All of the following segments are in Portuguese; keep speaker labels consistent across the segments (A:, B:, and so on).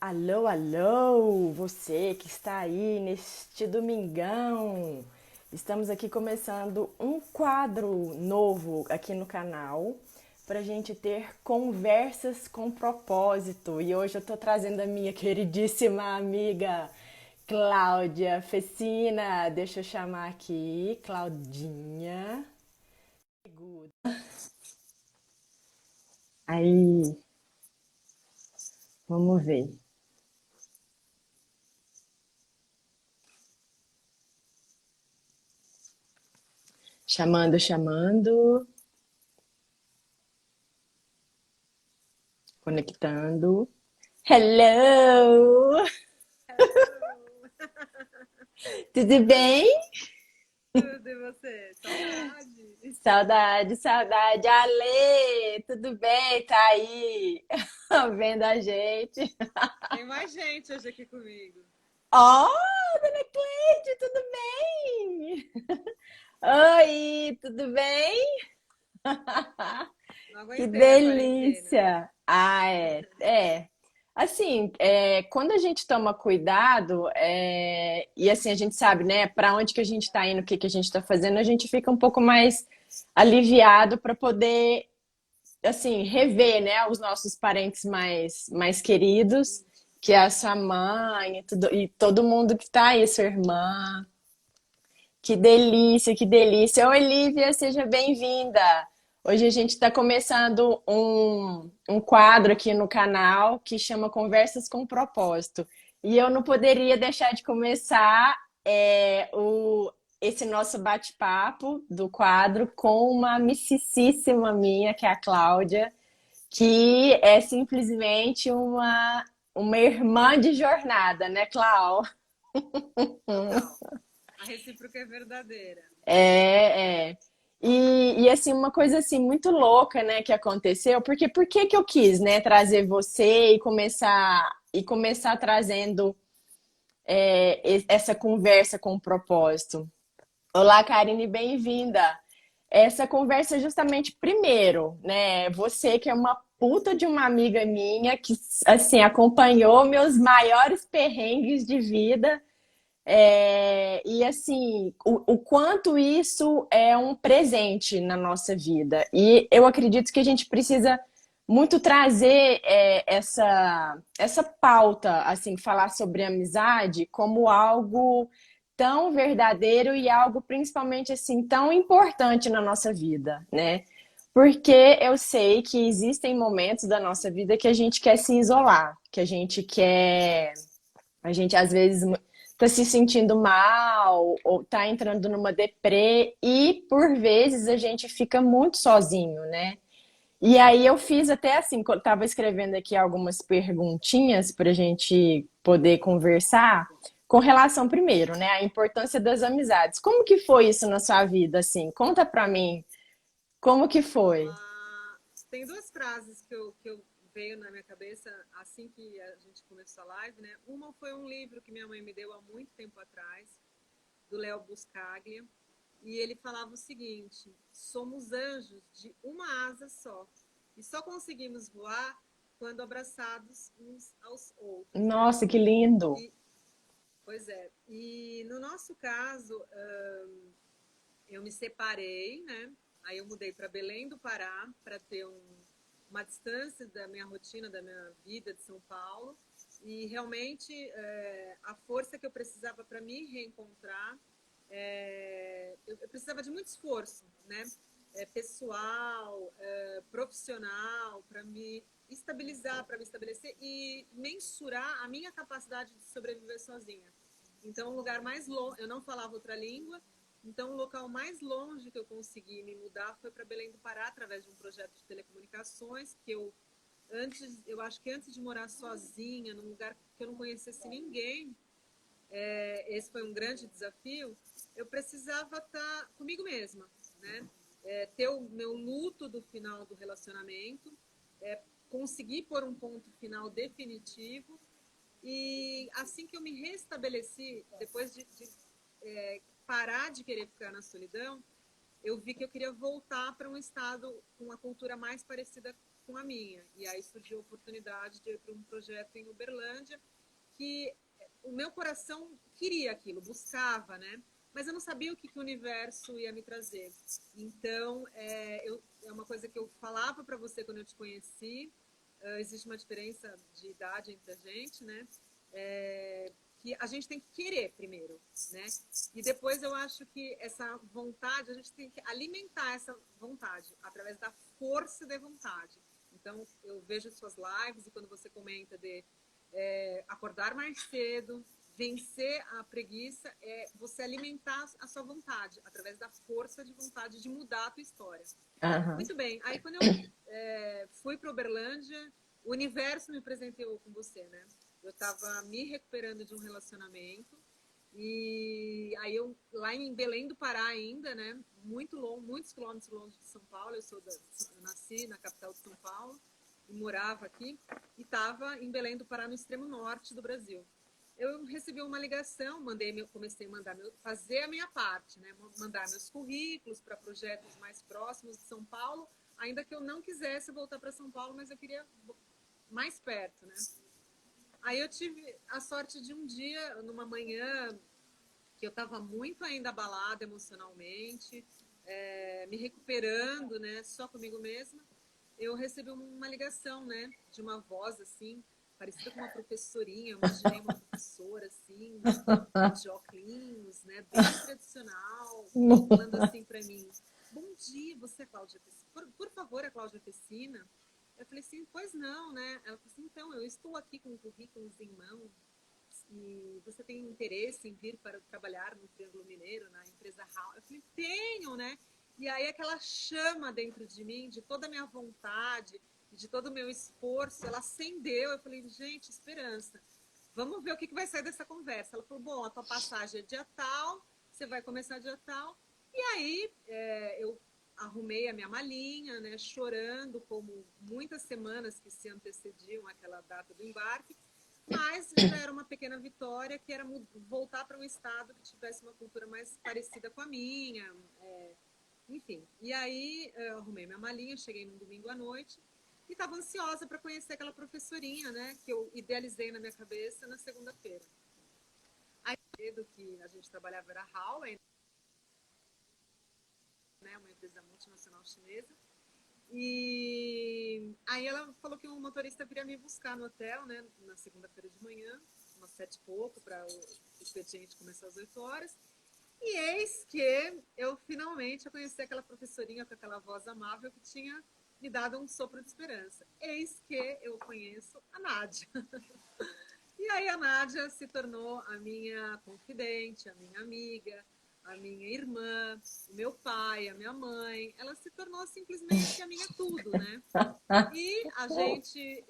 A: Alô, alô, você que está aí neste domingão. Estamos aqui começando um quadro novo aqui no canal para a gente ter conversas com propósito. E hoje eu tô trazendo a minha queridíssima amiga Cláudia Fecina. Deixa eu chamar aqui, Claudinha. Aí, vamos ver. Chamando, chamando, conectando. Hello!
B: Hello!
A: Tudo bem?
B: Tudo e você? Saudade?
A: Saudade, saudade. Ale, tudo bem? Tá aí vendo a gente.
B: Tem mais gente hoje aqui comigo.
A: Ó, dona Cleide, tudo bem? Oi, tudo bem?
B: Não
A: Que
B: aguentei a quarentena.
A: delícia! Assim, quando a gente toma cuidado, e assim, a gente sabe, né, para onde que a gente está indo, o que que a gente está fazendo, a gente fica um pouco mais aliviado para poder, assim, rever, né, os nossos parentes mais queridos, que é a sua mãe e todo mundo que está aí, sua irmã. Que delícia, que delícia. Oi, Lívia, seja bem-vinda. Hoje a gente está começando um quadro aqui no canal que chama Conversas com Propósito. E eu não poderia deixar de começar esse nosso bate-papo do quadro com uma amicíssima minha, que é a Cláudia, que é simplesmente uma irmã de jornada, né, Clau?
B: Total. A recíproca é verdadeira.
A: É. Assim, uma coisa assim muito louca, né, que aconteceu, porque por que que eu quis, né, trazer você e começar trazendo essa conversa com propósito. Olá, Karine, bem-vinda. Essa conversa é justamente primeiro, né, você que é uma puta de uma amiga minha que assim acompanhou meus maiores perrengues de vida e assim, o quanto isso é um presente na nossa vida. E eu acredito que a gente precisa muito trazer essa pauta, assim, falar sobre amizade como algo tão verdadeiro e algo principalmente assim tão importante na nossa vida, né? Porque eu sei que existem momentos da nossa vida que a gente quer se isolar, que a gente às vezes tá se sentindo mal ou tá entrando numa deprê e por vezes a gente fica muito sozinho, né? E aí eu fiz até assim, tava escrevendo aqui algumas perguntinhas para a gente poder conversar com relação primeiro, né, a importância das amizades. Como que foi isso na sua vida assim? Conta para mim, como que foi?
B: Tem duas frases que eu veio na minha cabeça assim que a gente começou a live, né? Uma foi um livro que minha mãe me deu há muito tempo atrás, do Léo Buscaglia, e ele falava o seguinte: somos anjos de uma asa só, e só conseguimos voar quando abraçados uns aos outros, né?
A: Nossa, que lindo.
B: E, pois é, e no nosso caso, eu me separei, né? Aí eu mudei para Belém do Pará para ter uma distância da minha rotina, da minha vida de São Paulo. E realmente a força que eu precisava para me reencontrar, eu precisava de muito esforço, né? Pessoal, profissional, para me estabilizar, para me estabelecer e mensurar a minha capacidade de sobreviver sozinha. Então, o lugar mais longe, eu não falava outra língua, então o local mais longe que eu consegui me mudar foi para Belém do Pará, através de um projeto de telecomunicações, que eu acho que antes de morar sozinha, num lugar que eu não conhecesse ninguém, esse foi um grande desafio, eu precisava estar comigo mesma, né? Ter o meu luto do final do relacionamento, conseguir pôr um ponto final definitivo e assim que eu me restabeleci, depois de parar de querer ficar na solidão, eu vi que eu queria voltar para um estado com uma cultura mais parecida com com a minha. E aí surgiu a oportunidade de ir para um projeto em Uberlândia, que o meu coração queria aquilo, buscava, né? Mas eu não sabia o que o universo ia me trazer. Então, é uma coisa que eu falava para você quando eu te conheci. Existe uma diferença de idade entre a gente, né? Que a gente tem que querer primeiro, né? E depois eu acho que essa vontade, a gente tem que alimentar essa vontade através da força de vontade. Então, eu vejo suas lives e quando você comenta de acordar mais cedo, vencer a preguiça, é você alimentar a sua vontade através da força de vontade de mudar a tua história.
A: Aham.
B: Muito bem. Aí quando eu fui para Uberlândia, o universo me presenteou com você, né? Eu estava me recuperando de um relacionamento e aí eu lá em Belém do Pará ainda, né? Muito longe, muitos quilômetros longe de São Paulo. Eu nasci na capital de São Paulo e morava aqui e estava em Belém do Pará no extremo norte do Brasil. Eu recebi uma ligação, comecei a fazer a minha parte, né? Mandar meus currículos para projetos mais próximos de São Paulo, ainda que eu não quisesse voltar para São Paulo, mas eu queria mais perto, né? Aí eu tive a sorte de um dia, numa manhã, que eu estava muito ainda abalada emocionalmente, me recuperando, né? Só comigo mesma, eu recebi uma ligação, né? De uma voz assim, parecida com uma professorinha. Eu imaginei uma professora assim, de óculos, né? Bem tradicional, falando assim para mim: Bom dia, você é Cláudia Pessina? Por favor, é Cláudia Pessina? Eu falei assim: Pois não, né? Ela falou assim: Então, eu estou aqui com currículos em mão e você tem interesse em vir para trabalhar no Triângulo Mineiro, na empresa HAL? Eu falei: Tenho, né? E aí aquela chama dentro de mim, de toda a minha vontade, de todo o meu esforço, ela acendeu. Eu falei: Gente, esperança. Vamos ver o que vai sair dessa conversa. Ela falou: Bom, a tua passagem é dia tal, você vai começar dia tal. E aí eu arrumei a minha malinha, né, chorando, como muitas semanas que se antecediam àquela data do embarque, mas já era uma pequena vitória, que era voltar para um estado que tivesse uma cultura mais parecida com a minha, enfim. E aí eu arrumei minha malinha, cheguei num domingo à noite e estava ansiosa para conhecer aquela professorinha, né, que eu idealizei na minha cabeça na segunda-feira. Aí, do que a gente trabalhava era Huawei, né, uma empresa multinacional chinesa. E aí ela falou que um motorista viria me buscar no hotel, né, na segunda-feira de manhã, umas 7h pouco, para o expediente começar às 8 horas. E eis que eu finalmente conheci aquela professorinha com aquela voz amável que tinha me dado um sopro de esperança. Eis que eu conheço a Nádia. E aí a Nádia se tornou a minha confidente, a minha amiga, a minha irmã, o meu pai, a minha mãe. Ela se tornou simplesmente a minha tudo, né? E a gente,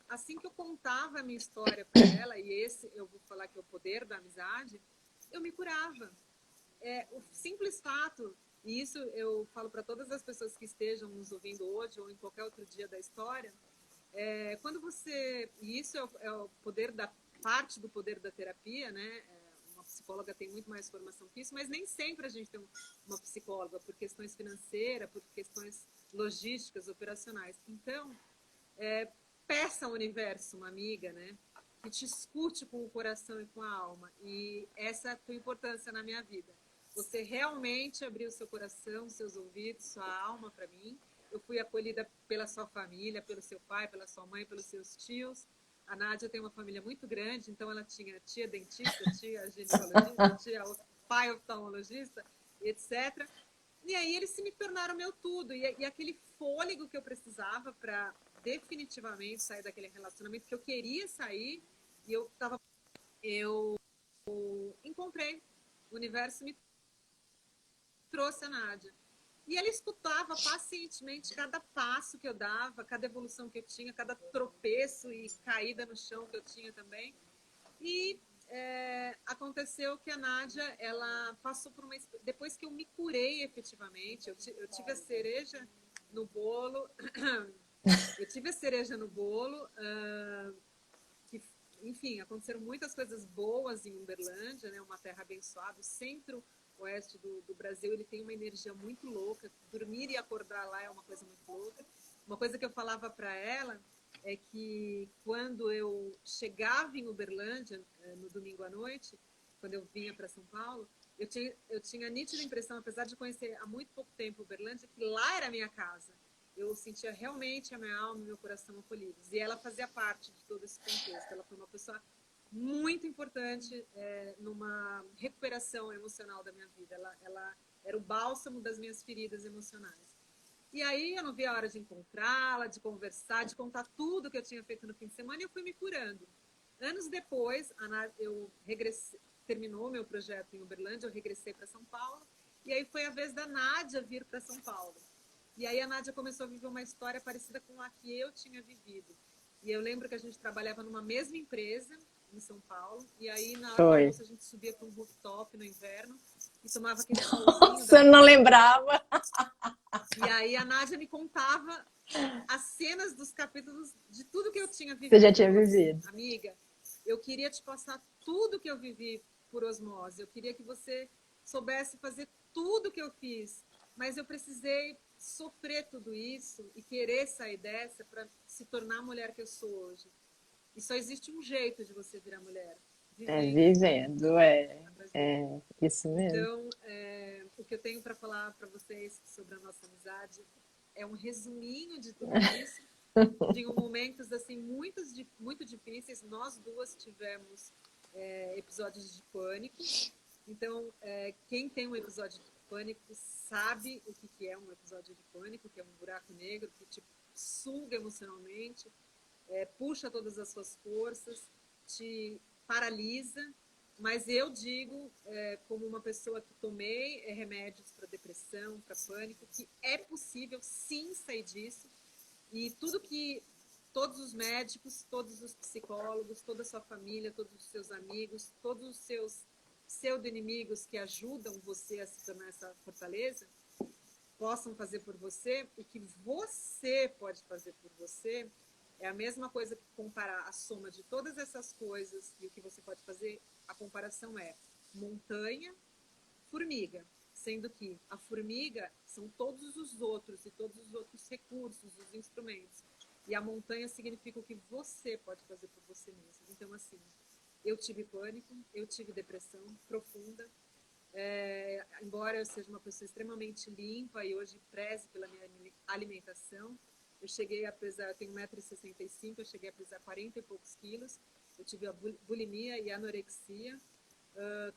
B: assim que eu contava a minha história para ela, e esse eu vou falar que é o poder da amizade, eu me curava. O simples fato, e isso eu falo para todas as pessoas que estejam nos ouvindo hoje ou em qualquer outro dia da história, quando você, e isso é o poder da parte do poder da terapia, né? Uma psicóloga tem muito mais formação que isso, mas nem sempre a gente tem uma psicóloga por questões financeiras, por questões logísticas, operacionais. Então, peça ao universo uma amiga, né? Que te escute com o coração e com a alma. E essa é a tua importância na minha vida. Você realmente abriu seu coração, seus ouvidos, sua alma para mim. Eu fui acolhida pela sua família, pelo seu pai, pela sua mãe, pelos seus tios. A Nádia tem uma família muito grande, então ela tinha tia dentista, tia ginecologista, pai oftalmologista, etc. E aí eles se me tornaram meu tudo. E aquele fôlego que eu precisava para definitivamente sair daquele relacionamento que eu queria sair, e eu encontrei. O universo me trouxe a Nádia. E ele escutava pacientemente cada passo que eu dava, cada evolução que eu tinha, cada tropeço e caída no chão que eu tinha também. E aconteceu que a Nádia, ela passou por uma... Depois que eu me curei efetivamente, eu tive a cereja no bolo, que, enfim, aconteceram muitas coisas boas em Uberlândia, né? Uma terra abençoada, o centro-oeste do Brasil, ele tem uma energia muito louca, dormir e acordar lá é uma coisa muito louca. Uma coisa que eu falava para ela é que quando eu chegava em Uberlândia, no domingo à noite, quando eu vinha para São Paulo, eu tinha a nítida impressão, apesar de conhecer há muito pouco tempo Uberlândia, que lá era a minha casa. Eu sentia realmente a minha alma e meu coração acolhidos. E ela fazia parte de todo esse contexto. Ela foi uma pessoa muito importante numa recuperação emocional da minha vida. Ela era o bálsamo das minhas feridas emocionais. E aí eu não vi a hora de encontrá-la, de conversar, de contar tudo que eu tinha feito no fim de semana e eu fui me curando. Anos depois, eu regressei, terminou o meu projeto em Uberlândia, eu regressei para São Paulo e aí foi a vez da Nádia vir para São Paulo. E aí a Nádia começou a viver uma história parecida com a que eu tinha vivido. E eu lembro que a gente trabalhava numa mesma empresa em São Paulo, e aí na hora do almoço a gente subia para um rooftop no inverno e tomava aquele solzinho.
A: Nossa, eu não lembrava.
B: E aí a Nádia me contava as cenas dos capítulos de tudo que eu tinha vivido.
A: Você já tinha vivido.
B: Amiga, eu queria te passar tudo que eu vivi por osmose. Eu queria que você soubesse fazer tudo que eu fiz, mas eu precisei sofrer tudo isso e querer sair dessa para se tornar a mulher que eu sou hoje. E só existe um jeito de você virar mulher.
A: Vivendo, isso mesmo.
B: Então, o que eu tenho para falar para vocês sobre a nossa amizade é um resuminho de tudo isso. Tinham momentos assim muito difíceis. Nós duas tivemos episódios de pânico. Então, quem tem um episódio de pânico sabe o que é um episódio de pânico, que é um buraco negro que te suga emocionalmente, puxa todas as suas forças, te paralisa. Mas eu digo, como uma pessoa que tomei remédios para depressão, para pânico, que é possível sim sair disso. E tudo que todos os médicos, todos os psicólogos, toda a sua família, todos os seus amigos, todos os seus pseudo-inimigos que ajudam você a se tornar essa fortaleza, possam fazer por você, o que você pode fazer por você é a mesma coisa que comparar a soma de todas essas coisas e o que você pode fazer. A comparação é montanha, formiga, sendo que a formiga são todos os outros e todos os outros recursos, os instrumentos. E a montanha significa o que você pode fazer por você mesmo. Então, assim, eu tive pânico, eu tive depressão profunda. Embora eu seja uma pessoa extremamente limpa e hoje preze pela minha alimentação, eu cheguei a pesar, eu tenho 1,65 m, eu cheguei a pesar 40 e poucos quilos. Eu tive a bulimia e anorexia.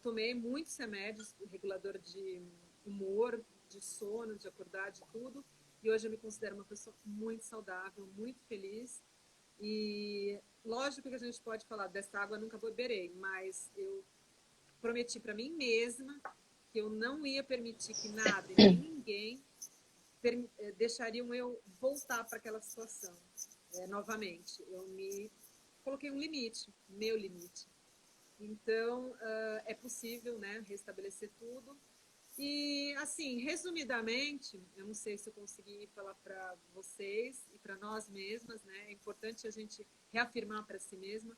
B: Tomei muitos remédios, regulador de humor, de sono, de acordar, de tudo. E hoje eu me considero uma pessoa muito saudável, muito feliz. E lógico que a gente pode falar, dessa água eu nunca beberei, mas eu prometi para mim mesma que eu não ia permitir que nada e nem ninguém deixariam eu voltar para aquela situação novamente. Eu me coloquei um limite, meu limite. Então, é possível, né, restabelecer tudo. E, assim, resumidamente, eu não sei se eu consegui falar para vocês e para nós mesmas, né, é importante a gente reafirmar para si mesma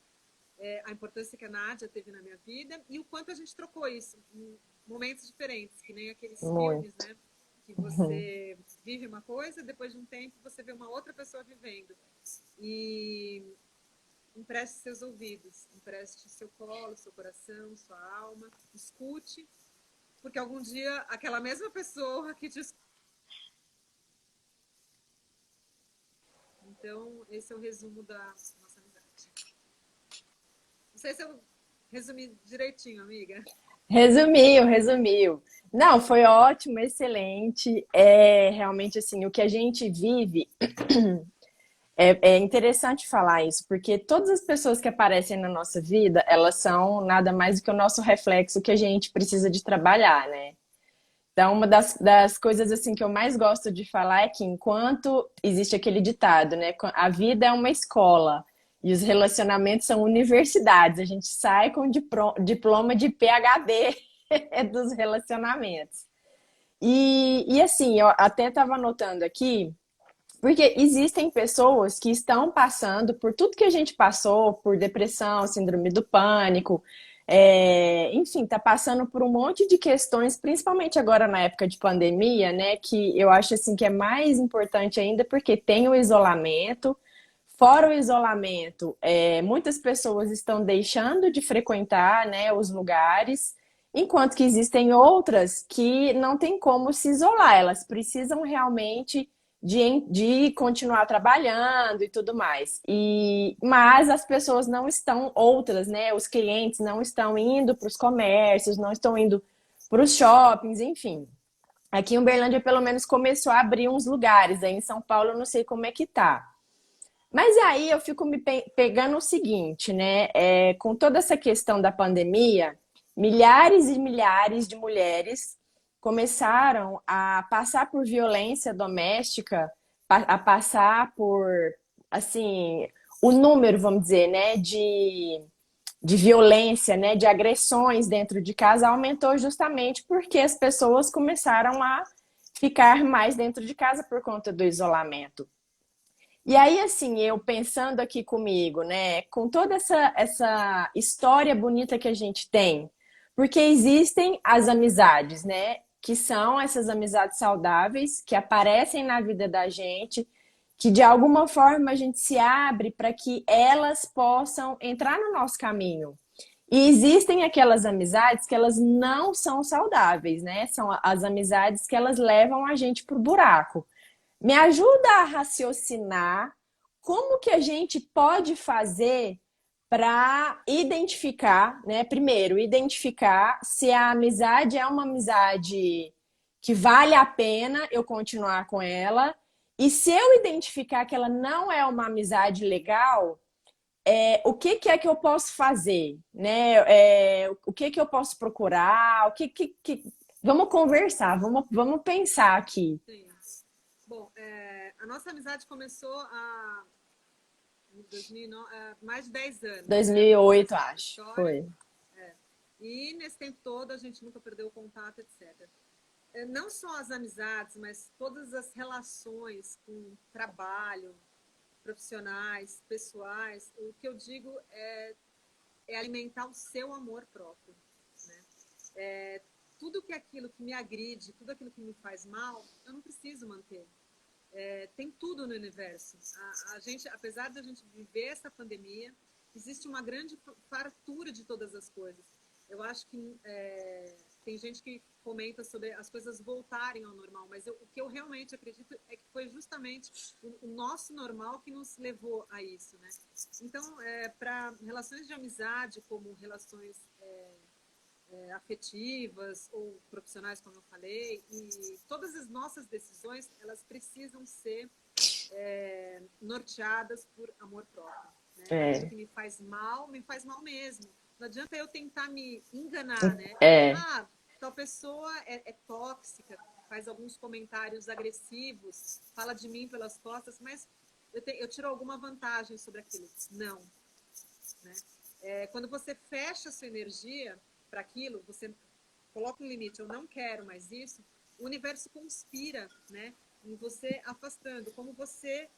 B: a importância que a Nádia teve na minha vida e o quanto a gente trocou isso em momentos diferentes, que nem aqueles filmes, né, que você vive uma coisa, depois de um tempo você vê uma outra pessoa vivendo. E empreste seus ouvidos, empreste seu colo, seu coração, sua alma, escute, porque algum dia aquela mesma pessoa que te escuta. Então, esse é o resumo da nossa amizade. Não sei se eu resumi direitinho, amiga.
A: Resumiu. Não, foi ótimo, excelente. Realmente assim, o que a gente vive é interessante falar isso, porque todas as pessoas que aparecem na nossa vida, elas são nada mais do que o nosso reflexo que a gente precisa de trabalhar, né? Então, uma das coisas assim que eu mais gosto de falar é que enquanto existe aquele ditado, né? A vida é uma escola e os relacionamentos são universidades. A gente sai com diploma de PhD dos relacionamentos. E assim, eu até estava anotando aqui, porque existem pessoas que estão passando por tudo que a gente passou, por depressão, síndrome do pânico, enfim, tá passando por um monte de questões, principalmente agora na época de pandemia, né? Que eu acho assim que é mais importante ainda porque tem o isolamento. Fora o isolamento, muitas pessoas estão deixando de frequentar, né, os lugares, enquanto que existem outras que não tem como se isolar, elas precisam realmente de continuar trabalhando e tudo mais. Mas as pessoas não estão, outras, né, os clientes não estão indo para os comércios, não estão indo para os shoppings, enfim. Aqui em Uberlândia, pelo menos, começou a abrir uns lugares. Aí em São Paulo, eu não sei como é que tá. Mas aí eu fico me pegando o seguinte, né? Com toda essa questão da pandemia, milhares e milhares de mulheres começaram a passar por violência doméstica, a passar por, assim, o número, vamos dizer, né, de violência, né, de agressões dentro de casa aumentou justamente porque as pessoas começaram a ficar mais dentro de casa por conta do isolamento. E aí, assim, eu pensando aqui comigo, né, com toda essa história bonita que a gente tem, porque existem as amizades, né, que são essas amizades saudáveis, que aparecem na vida da gente, que de alguma forma a gente se abre para que elas possam entrar no nosso caminho. E existem aquelas amizades que elas não são saudáveis, né? São as amizades que elas levam a gente pro buraco. Me ajuda a raciocinar como que a gente pode fazer para identificar, né? Primeiro, identificar se a amizade é uma amizade que vale a pena eu continuar com ela. E se eu identificar que ela não é uma amizade legal, o que, que é que eu posso fazer, né? O que que eu posso procurar? Vamos conversar, vamos pensar aqui.
B: Sim. Bom, a nossa amizade começou em 2009, mais de 10 anos, né? A
A: 2008,
B: nossa
A: acho.
B: história.
A: Foi.
B: É. E nesse tempo todo a gente nunca perdeu o contato, etc. Não só as amizades, mas todas as relações com trabalho, profissionais, pessoais, o que eu digo é alimentar o seu amor próprio, né? Tudo que é aquilo que me agride, tudo aquilo que me faz mal, eu não preciso manter. Tem tudo no universo. A gente, apesar de a gente viver essa pandemia, existe uma grande fartura de todas as coisas. Eu acho que tem gente que comenta sobre as coisas voltarem ao normal, mas o que eu realmente acredito é que foi justamente o nosso normal que nos levou a isso, né? Então, para relações de amizade, como relações afetivas ou profissionais, como eu falei, e todas as nossas decisões, elas precisam ser norteadas por amor próprio, né? Aquilo
A: É,
B: que me faz mal mesmo. Não adianta eu tentar me enganar, né?
A: é,
B: Ah, tal pessoa é tóxica, faz alguns comentários agressivos, fala de mim pelas costas, mas eu tiro alguma vantagem sobre aquilo. Não, né? Quando você fecha a sua energia para aquilo, você coloca um limite, eu não quero mais isso, o universo conspira, né, em você afastando, como você,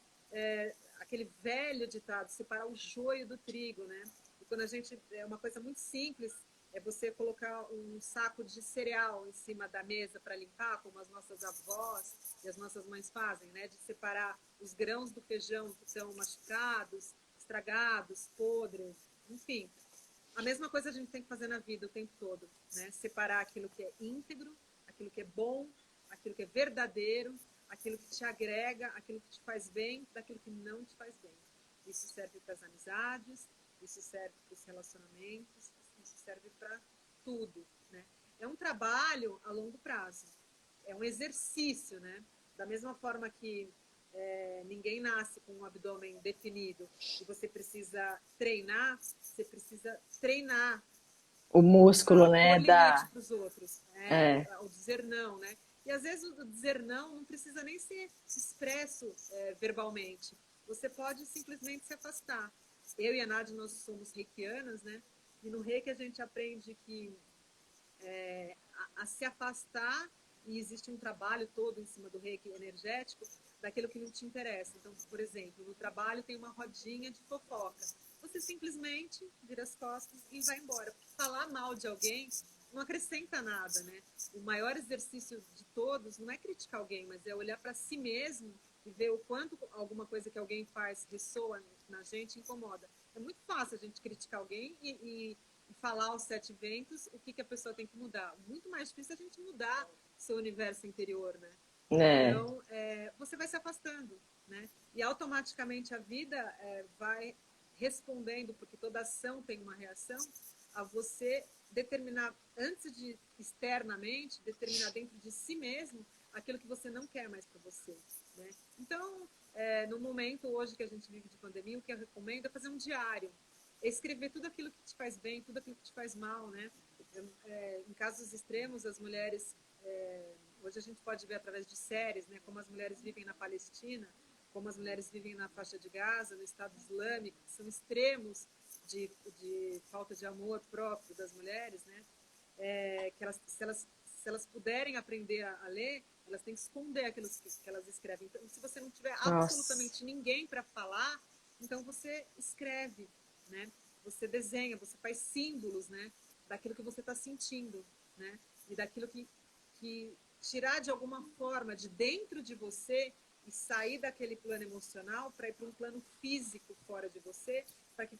B: aquele velho ditado, separar o joio do trigo, né? E quando a gente, uma coisa muito simples, é você colocar um saco de cereal em cima da mesa para limpar, como as nossas avós e as nossas mães fazem, né? De separar os grãos do feijão que estão machucados, estragados, podres, enfim. A mesma coisa a gente tem que fazer na vida o tempo todo, né? Separar aquilo que é íntegro, aquilo que é bom, aquilo que é verdadeiro, aquilo que te agrega, aquilo que te faz bem, daquilo que não te faz bem. Isso serve para as amizades, isso serve para os relacionamentos, isso serve para tudo, né? É um trabalho a longo prazo, é um exercício, né? Da mesma forma que ninguém nasce com um abdômen definido e você precisa treinar, você precisa treinar
A: o músculo,
B: a pôr
A: né,
B: limite
A: da...
B: para os outros, né?
A: É,
B: O dizer não, né? E às vezes o dizer não precisa nem ser expresso verbalmente. Você pode simplesmente se afastar. Eu e a Nádia, nós somos reikianas, né? E no reiki a gente aprende que a se afastar, e existe um trabalho todo em cima do reiki energético, daquilo que não te interessa. Então, por exemplo, no trabalho tem uma rodinha de fofoca. Você simplesmente frente, vira as costas e vai embora. Porque falar mal de alguém não acrescenta nada, né? O maior exercício de todos não é criticar alguém, mas é olhar para si mesmo e ver o quanto alguma coisa que alguém faz ressoa na gente, incomoda. É muito fácil a gente criticar alguém e falar aos sete ventos o que a pessoa tem que mudar. Muito mais difícil a gente mudar seu universo interior, né?
A: É,
B: Então, você vai se afastando, né? E automaticamente a vida vai respondendo, porque toda ação tem uma reação, a você determinar, antes de externamente, determinar dentro de si mesmo aquilo que você não quer mais para você, né? Então, no momento hoje que a gente vive de pandemia, o que eu recomendo é fazer um diário, é escrever tudo aquilo que te faz bem, tudo aquilo que te faz mal, né? Em casos extremos, as mulheres, hoje a gente pode ver através de séries, né, como as mulheres vivem na Palestina, como as mulheres vivem na faixa de Gaza, no Estado Islâmico, que são extremos de falta de amor próprio das mulheres, né? Que se elas puderem aprender a ler, elas têm que esconder aquilo que elas escrevem. Então, se você não tiver
A: nossa.
B: absolutamente ninguém para falar, então você escreve, né? Você desenha, você faz símbolos, né? Daquilo que você está sentindo, né? E daquilo que tirar de alguma forma de dentro de você e sair daquele plano emocional para ir para um plano físico fora de você, para que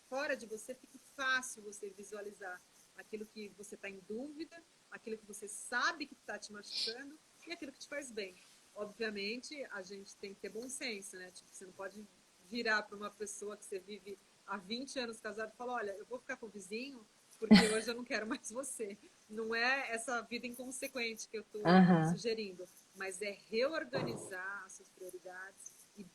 B: fora de você fique fácil você visualizar aquilo que você está em dúvida, aquilo que você sabe que está te machucando e aquilo que te faz bem. Obviamente, a gente tem que ter bom senso, né? Tipo, você não pode virar para uma pessoa que você vive há 20 anos casado e falar, olha, eu vou ficar com o vizinho porque hoje eu não quero mais você. Não é essa vida inconsequente que eu estou
A: Aham.
B: sugerindo, mas é reorganizar as suas prioridades e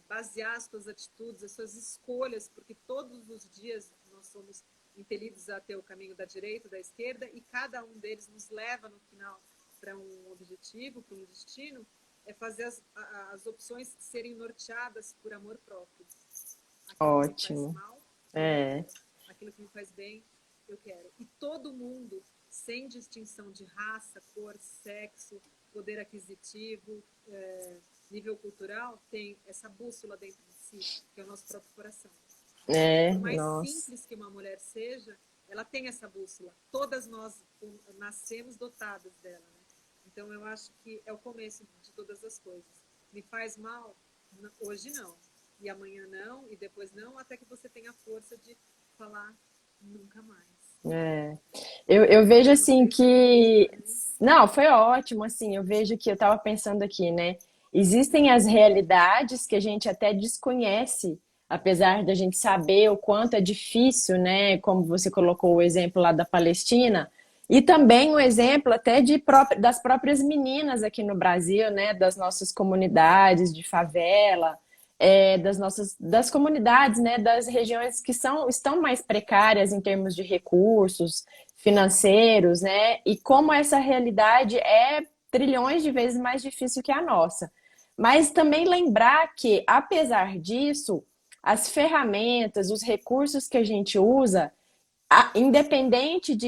B: basear as suas atitudes, as suas escolhas, porque todos os dias nós somos impelidos a ter o caminho da direita, da esquerda, e cada um deles nos leva no final para um objetivo, para um destino, é fazer as opções serem norteadas por amor próprio. Aquilo que me faz
A: Ótimo.
B: mal, eu não
A: É,
B: quero. Aquilo que me faz bem, eu quero. E todo mundo, sem distinção de raça, cor, sexo, poder aquisitivo, nível cultural, tem essa bússola dentro de si, que é o nosso próprio coração. Por mais
A: nossa.
B: simples que uma mulher seja, ela tem essa bússola. Todas nós nascemos dotadas dela, né? Então eu acho que é o começo de todas as coisas. Me faz mal? Hoje não. E amanhã não, e depois não, até que você tenha a força de falar nunca mais.
A: É. Eu vejo
B: Eu não
A: assim
B: sei se eu falei
A: que.
B: bem.
A: Não, foi ótimo, assim. Eu vejo que eu estava pensando aqui, né? Existem as realidades que a gente até desconhece, apesar da gente saber o quanto é difícil, né? Como você colocou o exemplo lá da Palestina, e também o exemplo até das próprias meninas aqui no Brasil, né? Das nossas comunidades de favela, das comunidades, né, das regiões que estão mais precárias em termos de recursos financeiros, né, e como essa realidade é trilhões de vezes mais difícil que a nossa. Mas também lembrar que, apesar disso, as ferramentas, os recursos que a gente usa, independente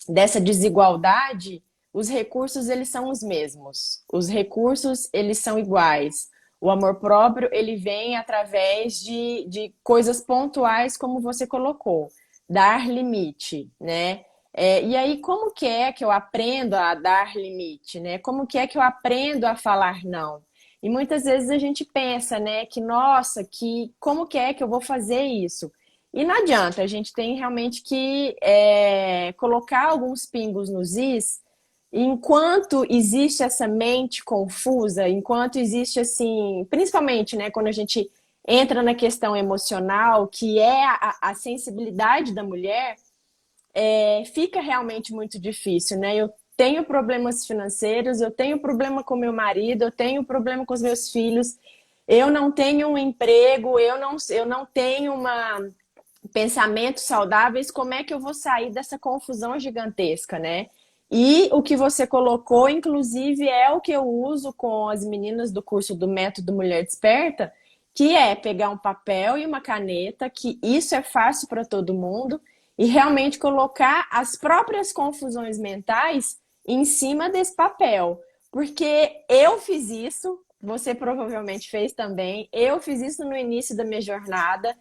A: dessa desigualdade, os recursos eles são os mesmos. Os recursos eles são iguais. O amor próprio ele vem através de coisas pontuais, como você colocou, dar limite, né? E aí, como que é que eu aprendo a dar limite, né? Como que é que eu aprendo a falar não? E muitas vezes a gente pensa, né, que nossa, que como que é que eu vou fazer isso? E não adianta, a gente tem realmente que colocar alguns pingos nos is, enquanto existe essa mente confusa, enquanto existe assim, principalmente, né, quando a gente entra na questão emocional, que é a sensibilidade da mulher, fica realmente muito difícil, né? Eu tenho problemas financeiros, eu tenho problema com meu marido, eu tenho problema com os meus filhos, eu não tenho um emprego, eu não tenho pensamentos saudáveis, como é que eu vou sair dessa confusão gigantesca, né? E o que você colocou, inclusive, é o que eu uso com as meninas do curso do Método Mulher Desperta, que é pegar um papel e uma caneta, que isso é fácil para todo mundo, e realmente colocar as próprias confusões mentais em cima desse papel. Porque eu fiz isso, Você provavelmente fez também. Eu fiz isso no início da minha jornada.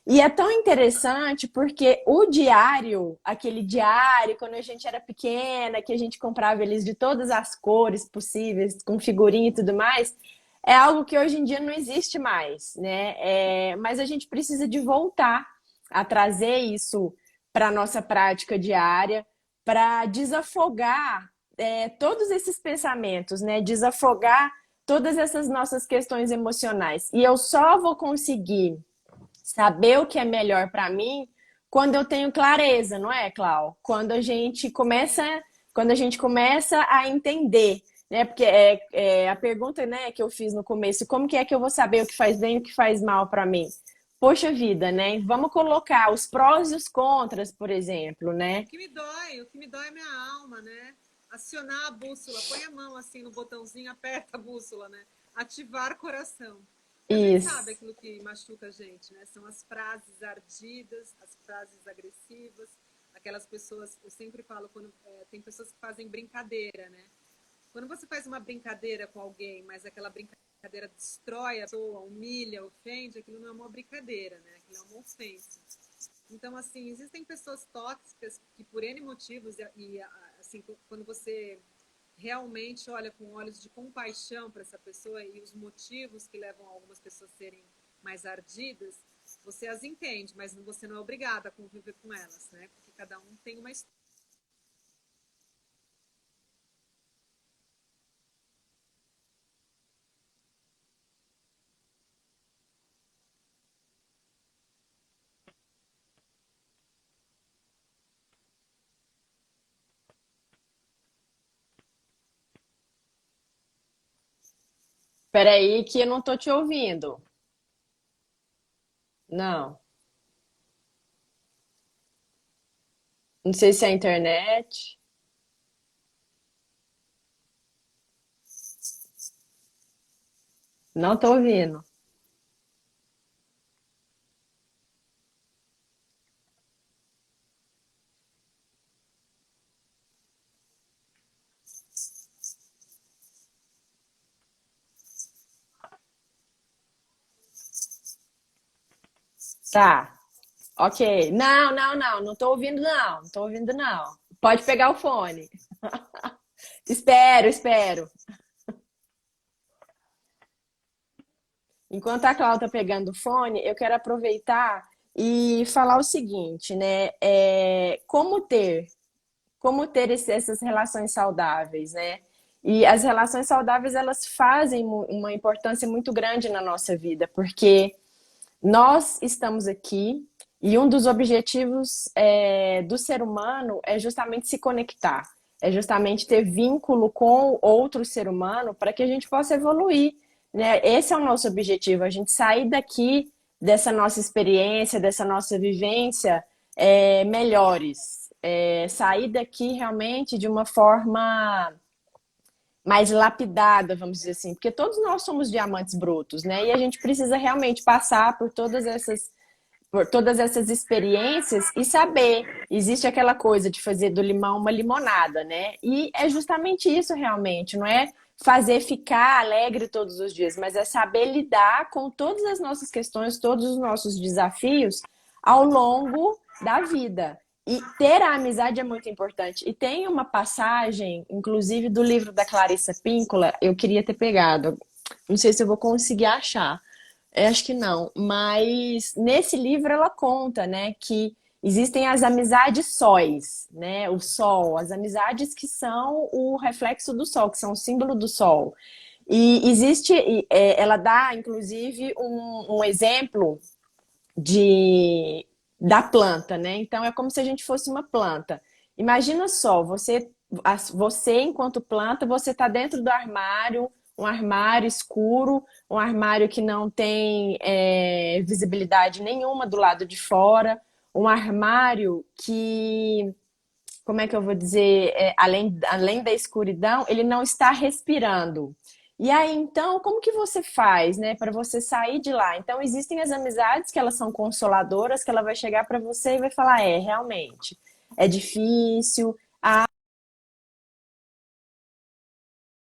A: E é tão interessante porque o diário, aquele diário, quando a gente era pequena, que a gente comprava eles de todas as cores possíveis, com figurinha e tudo mais, é algo que hoje em dia não existe mais, né? Mas a gente precisa de voltar a trazer isso para a nossa prática diária, para desafogar todos esses pensamentos, né? Desafogar todas essas nossas questões emocionais. E eu só vou conseguir saber o que é melhor para mim quando eu tenho clareza, não é, Clau? Quando a gente começa a entender, né? Porque a pergunta, né, que eu fiz no começo, como que é que eu vou saber o que faz bem e o que faz mal para mim? Poxa vida, né? Vamos colocar os prós e os contras, por exemplo, né?
B: O que me dói é minha alma, né? Acionar a bússola, põe a mão assim no botãozinho, aperta a bússola, né? Ativar coração. Porque a gente sabe
A: Isso.
B: aquilo que machuca a gente, né? São as frases ardidas, as frases agressivas, aquelas pessoas, eu sempre falo, quando tem pessoas que fazem brincadeira, né? Quando você faz uma brincadeira com alguém, mas aquela brincadeira destrói a pessoa, humilha, ofende, aquilo não é uma brincadeira, né? Aquilo é uma ofensa. Então, assim, existem pessoas tóxicas que por N motivos, assim, quando você realmente olha com olhos de compaixão para essa pessoa e os motivos que levam algumas pessoas a serem mais ardidas, você as entende, mas você não é obrigada a conviver com elas, né? Porque cada um tem uma história.
A: Peraí, que eu não tô te ouvindo. Não. Não sei se é a internet. Não tô ouvindo. Tá. Ok. Não, não, não. Não tô ouvindo, não. Não tô ouvindo, não. Pode pegar o fone. Espero, espero. Enquanto a Cláudia tá pegando o fone, eu quero aproveitar e falar o seguinte, né? Como ter essas relações saudáveis, né? E as relações saudáveis, elas fazem uma importância muito grande na nossa vida, porque nós estamos aqui e um dos objetivos do ser humano é justamente se conectar, é justamente ter vínculo com outro ser humano para que a gente possa evoluir, né? Esse é o nosso objetivo, a gente sair daqui dessa nossa experiência, dessa nossa vivência melhores, sair daqui realmente de uma forma mais lapidada, vamos dizer assim, porque todos nós somos diamantes brutos, né? E a gente precisa realmente passar por todas essas experiências e saber, existe aquela coisa de fazer do limão uma limonada, né? E é justamente isso realmente, não é fazer ficar alegre todos os dias, mas é saber lidar com todas as nossas questões, todos os nossos desafios ao longo da vida. E ter a amizade é muito importante. E tem uma passagem, inclusive, do livro da Clarissa Píncola, eu queria ter pegado. Não sei se eu vou conseguir achar. Acho que não. Mas nesse livro ela conta, né, que existem as amizades sóis, né? O sol, as amizades que são o reflexo do sol, que são o símbolo do sol. E existe, ela dá, inclusive, um exemplo de da planta, né? Então é como se a gente fosse uma planta. Imagina só, você enquanto planta, você está dentro do armário, um armário escuro, um armário que não tem visibilidade nenhuma do lado de fora, um armário que, como é que eu vou dizer, além da escuridão, ele não está respirando. E aí, então, como que você faz, né, para você sair de lá? Então, existem as amizades que elas são consoladoras, que ela vai chegar para você e vai falar, realmente, é difícil,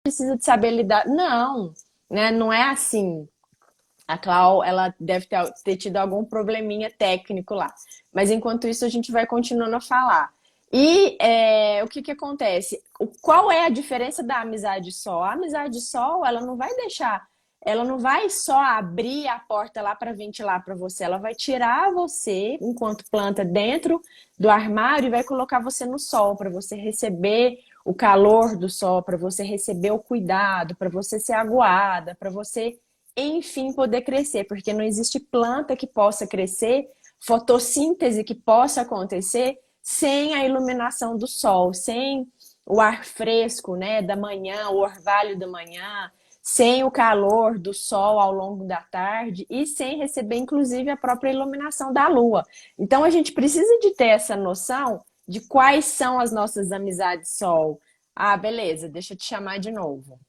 A: precisa de saber lidar. Não, né? Não é assim. A Clau, ela deve ter tido algum probleminha técnico lá. Mas enquanto isso, a gente vai continuando a falar. E o que que acontece? Qual é a diferença da amizade sol? A amizade sol, ela não vai deixar, ela não vai só abrir a porta lá para ventilar para você, ela vai tirar você, enquanto planta, dentro do armário e vai colocar você no sol para você receber o calor do sol, para você receber o cuidado, para você ser aguada, para você enfim poder crescer, porque não existe planta que possa crescer, fotossíntese que possa acontecer sem a iluminação do sol, sem o ar fresco, né, da manhã, o orvalho da manhã, sem o calor do sol ao longo da tarde e sem receber, inclusive, a própria iluminação da lua. Então, a gente precisa de ter essa noção de quais são as nossas amizades sol. Ah, beleza, deixa eu te chamar de novo.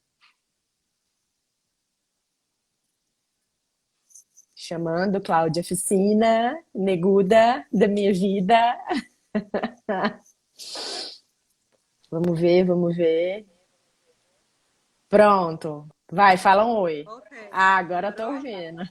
A: Chamando Cláudia Oficina, neguda da minha vida. Vamos ver, vamos ver. Pronto. Vai, fala um oi.
B: Ok.
A: Ah, agora tô
B: Pronto.
A: ouvindo.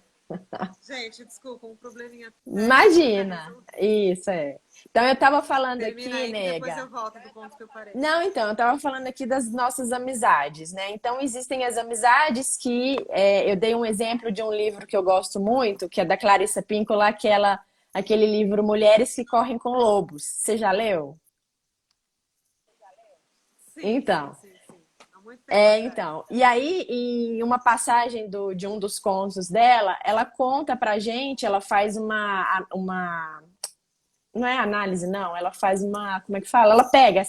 B: Gente, desculpa, um probleminha técnico já
A: Imagina.
B: resolvi.
A: Isso é. Então eu tava falando
B: Termina
A: aqui,
B: aí que depois
A: nega.
B: eu volto do ponto que eu parei.
A: Não, então, eu tava falando aqui das nossas amizades, né? Então, existem as amizades que eu dei um exemplo de um livro que eu gosto muito, que é da Clarissa Pinkola, aquele livro Mulheres que Correm com Lobos. Você já leu?
B: Sim, sim,
A: Então,
B: sim, sim. Há muito tempo atrás.
A: então. E aí, em uma passagem de um dos contos dela, ela conta pra gente, ela faz uma, não é análise, não, ela faz uma, como é que fala? Ela pega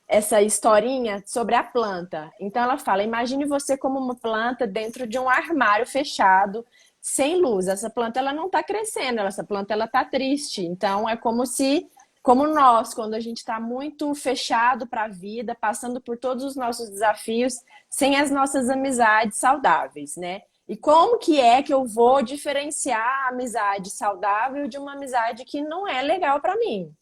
A: essa historinha sobre a planta. Então ela fala: imagine você como uma planta dentro de um armário fechado, sem luz. Essa planta ela não está crescendo, essa planta ela está triste. Então é como se, como nós, quando a gente está muito fechado para a vida, passando por todos os nossos desafios, sem as nossas amizades saudáveis, né? E como que é que eu vou diferenciar a amizade saudável de uma amizade que não é legal para mim?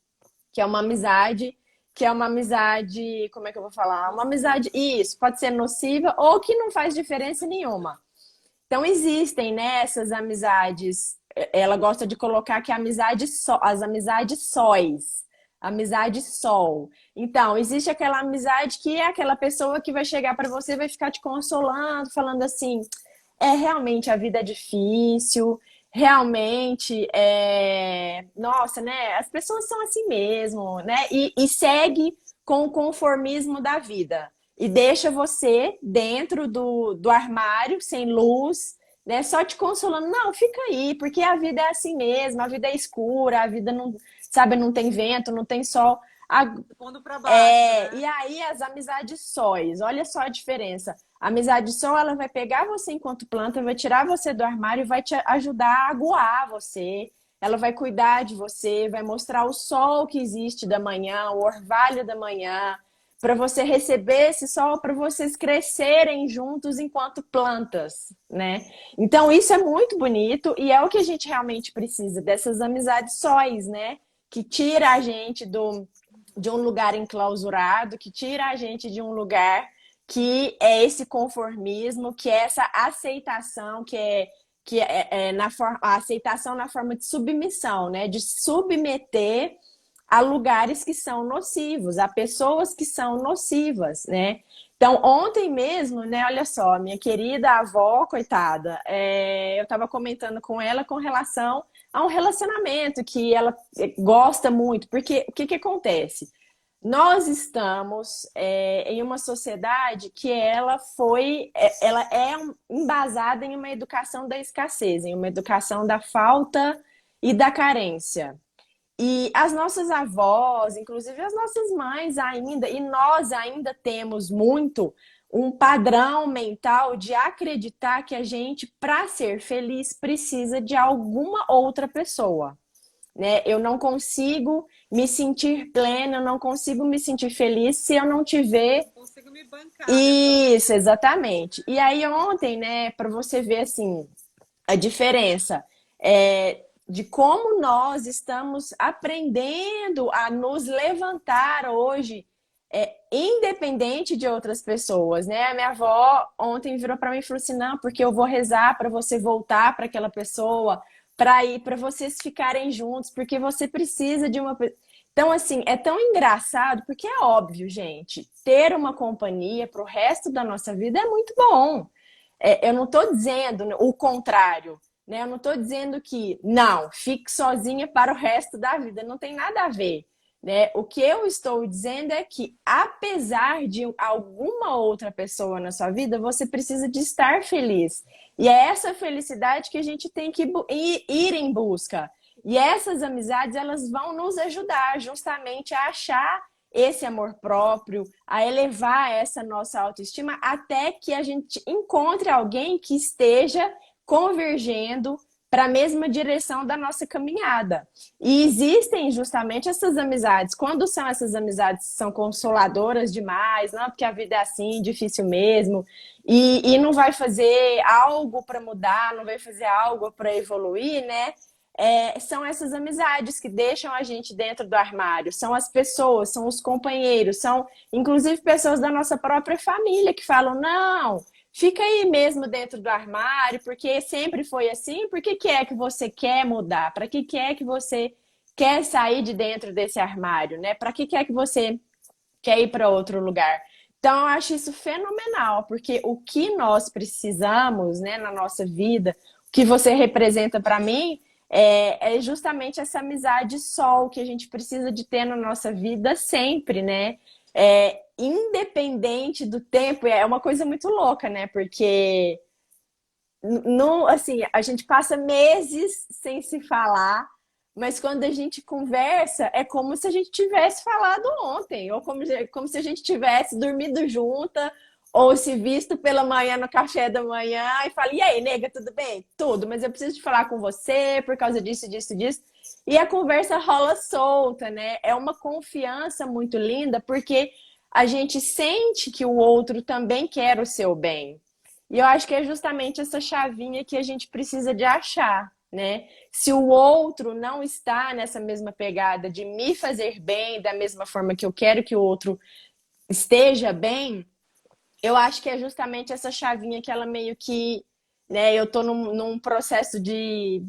A: Que é uma amizade, que é uma amizade, como é que eu vou falar? Uma amizade,
B: Nociva.
A: isso, pode ser nociva ou que não faz diferença nenhuma. Então existem, né, essas amizades, ela gosta de colocar que as amizades sóis, amizade sol. Então, existe aquela amizade que é aquela pessoa que vai chegar para você, vai ficar te consolando, falando assim: realmente a vida é difícil, realmente nossa, né? As pessoas são assim mesmo, né? E segue com o conformismo da vida e deixa você dentro do armário, sem luz, né? Só te consolando, não, fica aí, porque a vida é assim mesmo, a vida é escura, a vida não, sabe, não tem vento, não tem sol. A,
B: Pondo pra baixo,
A: e
B: né?
A: aí as amizades sóis, olha só a diferença. A amizade só, ela vai pegar você enquanto planta, vai tirar você do armário e vai te ajudar a aguar você. Ela vai cuidar de você, vai mostrar o sol que existe da manhã, o orvalho da manhã, para você receber esse sol, para vocês crescerem juntos enquanto plantas, né? Então isso é muito bonito e é o que a gente realmente precisa dessas amizades sóis, né? Que tira a gente de um lugar enclausurado, que tira a gente de um lugar que é esse conformismo, que é essa aceitação, a aceitação na forma de submissão, né? De submeter a lugares que são nocivos, a pessoas que são nocivas, né? Então, ontem mesmo, né? Olha só, minha querida avó, coitada, eu estava comentando com ela com relação a um relacionamento que ela gosta muito, porque o que que acontece? Nós estamos em uma sociedade que ela é embasada em uma educação da escassez, em uma educação da falta e da carência. E as nossas avós, inclusive as nossas mães ainda, e nós ainda temos muito um padrão mental de acreditar que a gente, para ser feliz, precisa de alguma outra pessoa, né? Eu não consigo me sentir plena, eu não consigo me sentir feliz se eu não tiver
B: Não consigo me bancar nessa
A: isso,
B: outra.
A: exatamente. E aí ontem, né, para você ver assim a diferença de como nós estamos aprendendo a nos levantar hoje independente de outras pessoas, né? A minha avó ontem virou para mim e falou assim: não, porque eu vou rezar para você voltar para aquela pessoa, para ir, para vocês ficarem juntos, porque você precisa de uma. Então, assim, é tão engraçado, porque é óbvio, gente, ter uma companhia para o resto da nossa vida é muito bom. Eu não estou dizendo o contrário, né? Eu não estou dizendo que não, fique sozinha para o resto da vida, não tem nada a ver. Né? O que eu estou dizendo é que, apesar de alguma outra pessoa na sua vida, você precisa de estar feliz. E é essa felicidade que a gente tem que ir em busca. E essas amizades, elas vão nos ajudar justamente a achar esse amor próprio, a elevar essa nossa autoestima, até que a gente encontre alguém que esteja convergendo para a mesma direção da nossa caminhada. E existem justamente essas amizades. Quando são essas amizades são consoladoras demais, não, porque a vida é assim, difícil mesmo, e não vai fazer algo para mudar, não vai fazer algo para evoluir, né? São essas amizades que deixam a gente dentro do armário. São as pessoas, são os companheiros, são inclusive pessoas da nossa própria família que falam: não, fica aí mesmo dentro do armário, porque sempre foi assim. Por que é que você quer mudar? Para que é que você quer sair de dentro desse armário, né? Para que é que você quer ir para outro lugar? Então, eu acho isso fenomenal, porque o que nós precisamos, né, na nossa vida, o que você representa para mim, é justamente essa amizade sol que a gente precisa de ter na nossa vida sempre, né? Independente do tempo, é uma coisa muito louca, né? Porque não, assim, a gente passa meses sem se falar, mas quando a gente conversa, é como se a gente tivesse falado ontem, ou como se a gente tivesse dormido junta, ou se visto pela manhã no café da manhã, e fala: e aí, nega, tudo bem? Tudo, mas eu preciso de falar com você por causa disso, disso, disso. E a conversa rola solta, né? É uma confiança muito linda, porque a gente sente que o outro também quer o seu bem. E eu acho que é justamente essa chavinha que a gente precisa de achar, né? Se o outro não está nessa mesma pegada de me fazer bem, da mesma forma que eu quero que o outro esteja bem, eu acho que é justamente essa chavinha que ela meio que, né? Eu tô num processo de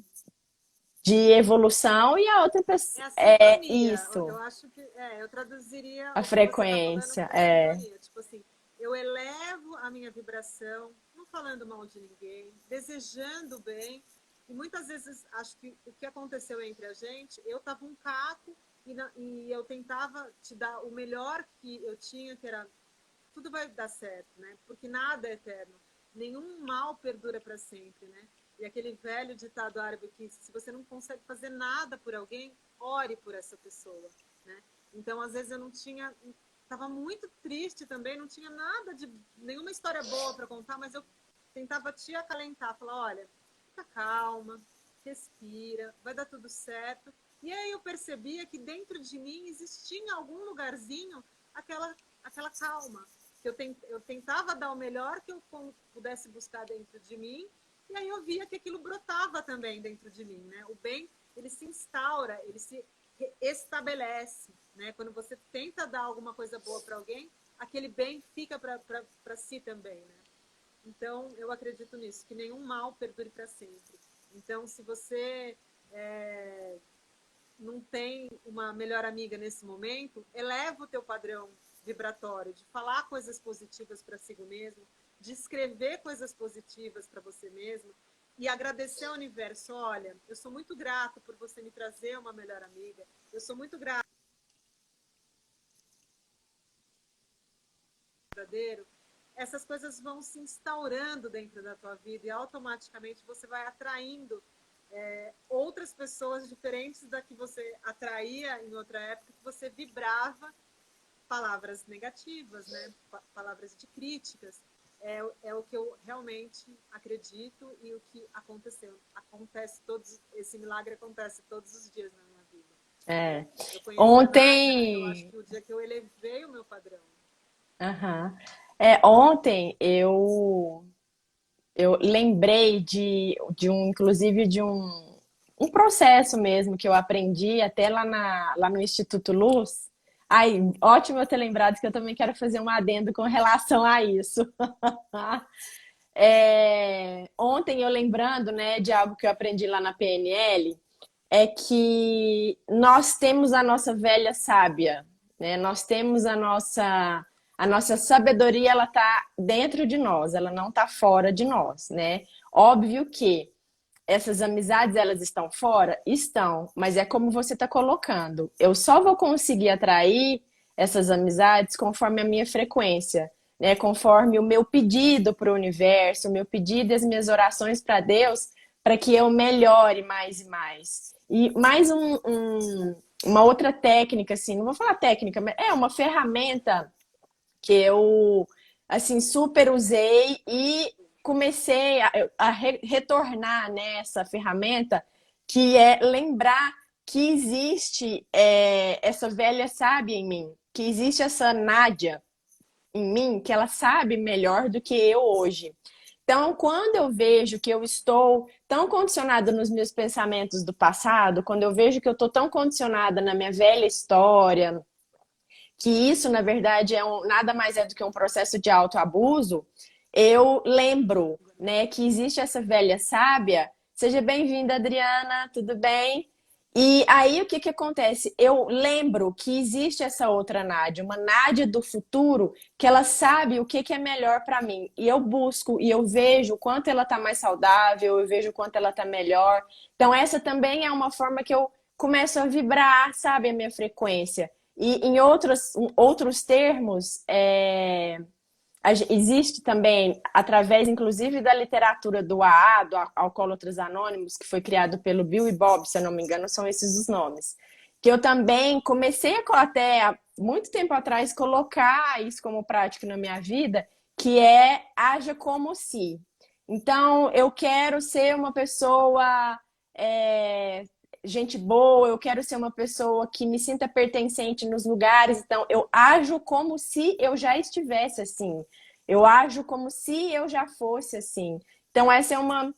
A: evolução e a outra
B: É
A: pessoa
B: a
A: é
B: sintonia. Eu
A: isso,
B: acho que eu traduziria
A: a
B: o que você está falando
A: frequência,
B: como sintonia. Tipo assim, eu elevo a minha vibração, não falando mal de ninguém, desejando bem. E muitas vezes acho que o que aconteceu entre a gente, eu tava um caco e eu tentava te dar o melhor que eu tinha, que era tudo vai dar certo, né? Porque nada é eterno. Nenhum mal perdura para sempre, né? E aquele velho ditado árabe que se você não consegue fazer nada por alguém, ore por essa pessoa, né? Então, às vezes eu não tinha, estava muito triste também, não tinha nada de nenhuma história boa para contar, mas eu tentava te acalentar, falar: olha, fica calma, respira, vai dar tudo certo. E aí eu percebia que dentro de mim existia em algum lugarzinho aquela calma, que eu tentava dar o melhor que eu pudesse buscar dentro de mim, e aí eu via que aquilo brotava também dentro de mim, né? O bem, ele se instaura, ele se estabelece, né? Quando você tenta dar alguma coisa boa para alguém, aquele bem fica para si também, né? Então, eu acredito nisso, que nenhum mal perdure para sempre. Então, se você não tem uma melhor amiga nesse momento, eleva o teu padrão vibratório de falar coisas positivas para si mesmo, de escrever coisas positivas para você mesmo e agradecer ao universo. Olha, eu sou muito grato por você me trazer uma melhor amiga. Eu sou muito grato verdadeiro. Essas coisas vão se instaurando dentro da tua vida e automaticamente você vai atraindo outras pessoas diferentes da que você atraía em outra época, que você vibrava palavras negativas, né? Palavras de críticas. É o que eu realmente acredito e o que aconteceu. Acontece esse milagre acontece todos os dias na minha vida.
A: é.
B: Eu conheci a Nádia, eu acho
A: Ontem,
B: que o dia que eu elevei o meu padrão.
A: aham. Ontem eu lembrei de um, inclusive de um processo mesmo que eu aprendi até lá no Instituto Luz. Ai, ótimo eu ter lembrado que eu também quero fazer um adendo com relação a isso. Ontem eu lembrando, né, de algo que eu aprendi lá na PNL, é que nós temos a nossa velha sábia, né? Nós temos a nossa sabedoria, ela tá dentro de nós, ela não tá fora de nós, né? Óbvio que essas amizades, elas estão fora? Estão, mas é como você está colocando. Eu só vou conseguir atrair essas amizades conforme a minha frequência, né? Conforme o meu pedido para o universo, o meu pedido e as minhas orações para Deus, para que eu melhore mais e mais. E mais uma outra técnica, assim, não vou falar técnica, mas é uma ferramenta que eu assim super usei e comecei a retornar nessa ferramenta, que é lembrar que existe essa velha sábia em mim, que existe essa Nádia em mim, que ela sabe melhor do que eu hoje. Então, quando eu vejo que eu estou tão condicionada nos meus pensamentos do passado, quando eu vejo que eu estou tão condicionada na minha velha história, que isso, na verdade, nada mais é do que um processo de autoabuso, eu lembro, né, que existe essa velha sábia. Seja bem-vinda, Adriana, tudo bem? E aí, o que que acontece? Eu lembro que existe essa outra Nádia, uma Nádia do futuro, que ela sabe o que que é melhor para mim. E eu busco, e eu vejo o quanto ela tá mais saudável, eu vejo o quanto ela tá melhor. Então, essa também é uma forma que eu começo a vibrar, sabe, a minha frequência. E em outros termos, existe também, através inclusive da literatura do AA, do Alcoólatras Anônimos, que foi criado pelo Bill e Bob, se eu não me engano, são esses os nomes. Que eu também comecei até há muito tempo atrás colocar isso como prática na minha vida, que é haja como se. Então, eu quero ser uma pessoa gente boa, eu quero ser uma pessoa que me sinta pertencente nos lugares, então eu ajo como se eu já estivesse assim. Eu ajo como se eu já fosse assim. Então, essa é uma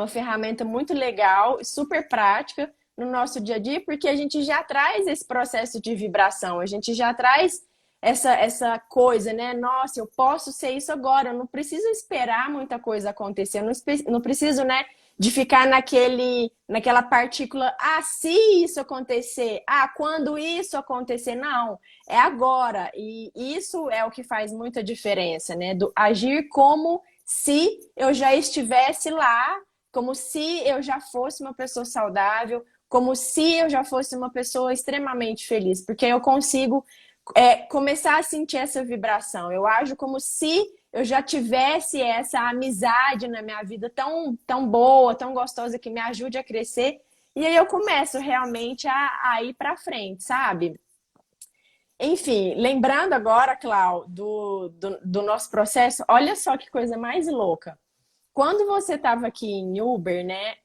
A: ferramenta muito legal, super prática no nosso dia a dia, porque a gente já traz esse processo de vibração, a gente já traz essa coisa, né? Nossa, eu posso ser isso agora, eu não preciso esperar muita coisa acontecer, eu não preciso, né, de ficar naquela partícula, se isso acontecer, quando isso acontecer, não, é agora. E isso é o que faz muita diferença, né? Do agir como se eu já estivesse lá, como se eu já fosse uma pessoa saudável, como se eu já fosse uma pessoa extremamente feliz, porque eu consigo começar a sentir essa vibração. Eu ajo como se eu já tivesse essa amizade na minha vida tão, tão boa, tão gostosa, que me ajude a crescer. E aí eu começo realmente a ir para frente, sabe? Enfim, lembrando agora, Clau, do nosso processo, olha só que coisa mais louca. Quando você estava aqui em Uber, né,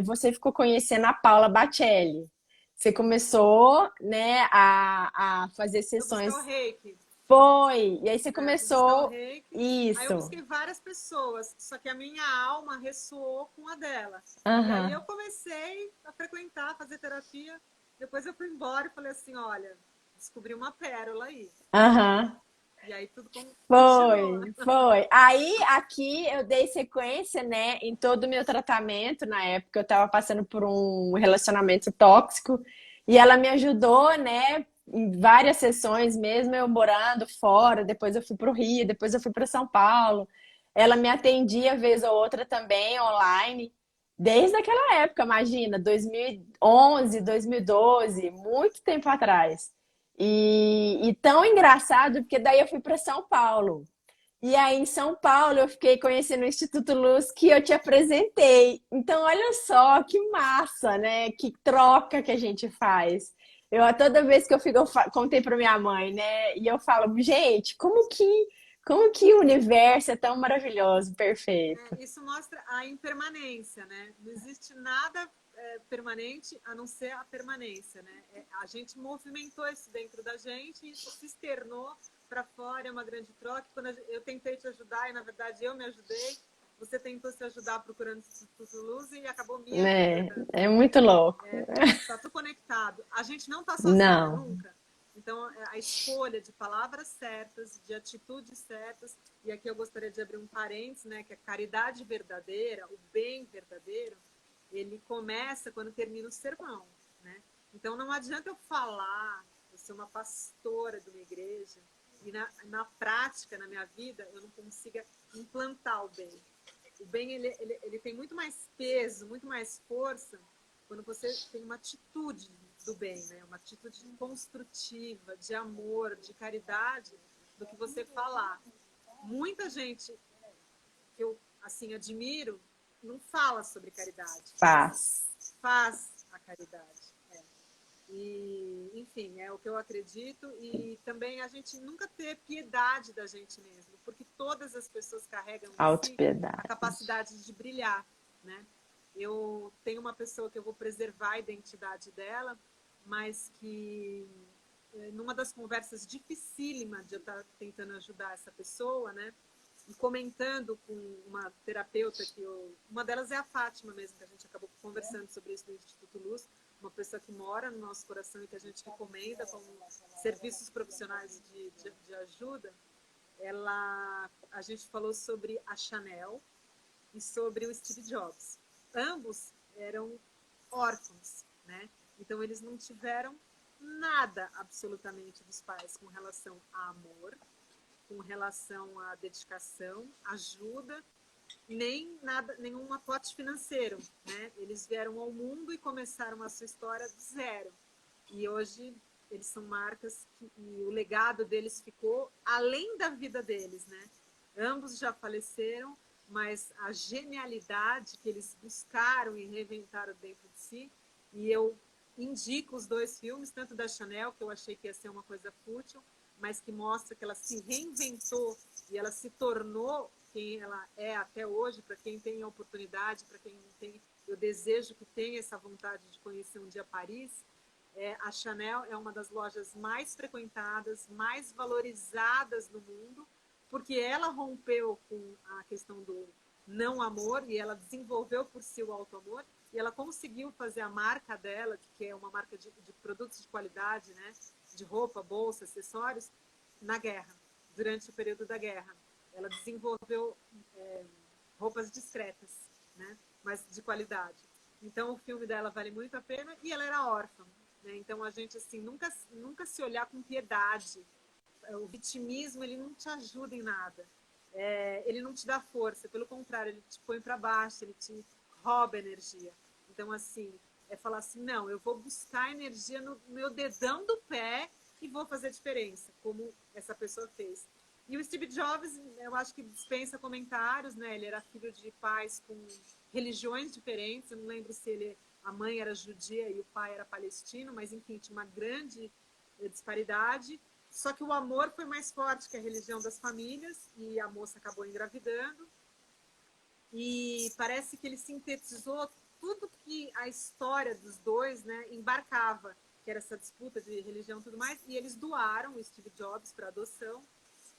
A: você ficou conhecendo a Paula Bacelli. Você começou, né, a fazer
B: Fui buscar o
A: sessões.
B: reiki.
A: Foi! E aí você
B: Fui buscar o
A: começou
B: reiki. Aí eu
A: isso.
B: busquei várias pessoas, só que a minha alma ressoou com a dela. E aí eu
A: Aham,
B: comecei a frequentar, a fazer terapia. Depois eu fui embora e falei assim, olha, descobri uma pérola aí.
A: aham.
B: E aí tudo continuou.
A: Foi. Aí aqui eu dei sequência, né, em todo o meu tratamento. Na época eu estava passando por um relacionamento tóxico e ela me ajudou, né, em várias sessões, mesmo eu morando fora. Depois eu fui para o Rio, depois eu fui para São Paulo. Ela me atendia vez ou outra também online. Desde aquela época, imagina, 2011, 2012, muito tempo atrás. E tão engraçado, porque daí eu fui para São Paulo. E aí, em São Paulo, eu fiquei conhecendo o Instituto Luz que eu te apresentei. Então, olha só que massa, né? Que troca que a gente faz. Toda vez que eu fico, contei para minha mãe, né? E eu falo, gente, como que o universo é tão maravilhoso, perfeito.
B: Isso mostra a impermanência, né? Não existe nada permanente a não ser a permanência, né? A gente movimentou isso dentro da gente e isso se externou para fora, é uma grande troca. Quando eu tentei te ajudar e na verdade eu me ajudei, você tentou se ajudar procurando Instituto Luz e acabou me
A: Né?
B: ajudando.
A: É muito louco.
B: Tá tudo conectado. A gente não tá sozinha
A: Não,
B: nunca. Então, a escolha de palavras certas, de atitudes certas, e aqui eu gostaria de abrir um parênteses, né, que a caridade verdadeira, o bem verdadeiro, ele começa quando termina o sermão, né? Então, não adianta eu falar, eu sou uma pastora de uma igreja, e na prática, na minha vida, eu não consiga implantar o bem. O bem, ele tem muito mais peso, muito mais força, quando você tem uma atitude do bem, né? Uma atitude construtiva, de amor, de caridade, do que você falar. Muita gente que eu, assim, admiro, não fala sobre caridade,
A: Faz.
B: faz a caridade. E, enfim, é o que eu acredito. E também a gente nunca ter piedade da gente mesmo, porque todas as pessoas carregam em si a
A: Autopiedade.
B: capacidade de brilhar, né? Eu tenho uma pessoa que eu vou preservar a identidade dela, mas que numa das conversas dificílimas de eu estar tentando ajudar essa pessoa, né? E comentando com uma terapeuta uma delas é a Fátima mesmo, que a gente acabou conversando sobre isso no Instituto Luz, uma pessoa que mora no nosso coração e que a gente recomenda como serviços profissionais de ajuda. A gente falou sobre a Chanel e sobre o Steve Jobs. Ambos eram órfãos, né? Então eles não tiveram nada absolutamente dos pais com relação a amor, com relação à dedicação, ajuda, nem nada, nenhum aporte financeiro, né? Eles vieram ao mundo e começaram a sua história do zero. E hoje eles são marcas e o legado deles ficou além da vida deles, né? Ambos já faleceram, mas a genialidade que eles buscaram e reinventaram dentro de si, e eu indico os dois filmes, tanto da Chanel, que eu achei que ia ser uma coisa fútil, mas que mostra que ela se reinventou e ela se tornou quem ela é até hoje, para quem tem a oportunidade, para quem não tem, eu desejo que tenha essa vontade de conhecer um dia Paris. A Chanel é uma das lojas mais frequentadas, mais valorizadas no mundo, porque ela rompeu com a questão do não amor e ela desenvolveu por si o auto-amor e ela conseguiu fazer a marca dela, que é uma marca de produtos de qualidade, né? De roupa, bolsa, acessórios, na guerra, durante o período da guerra. Ela desenvolveu roupas discretas, né? Mas de qualidade. Então o filme dela vale muito a pena e ela era órfã, né? Então a gente assim nunca se olhar com piedade. O vitimismo ele não te ajuda em nada. Ele não te dá força, pelo contrário, ele te põe para baixo, ele te rouba energia. Então assim, falar assim, não, eu vou buscar energia no meu dedão do pé e vou fazer diferença, como essa pessoa fez. E o Steve Jobs, eu acho que dispensa comentários, né? Ele era filho de pais com religiões diferentes. Eu não lembro se a mãe era judia e o pai era palestino, mas enfim, tinha uma grande disparidade. Só que o amor foi mais forte que a religião das famílias e a moça acabou engravidando. E parece que ele sintetizou tudo que a história dos dois, né, embarcava, que era essa disputa de religião e tudo mais, e eles doaram o Steve Jobs para adoção.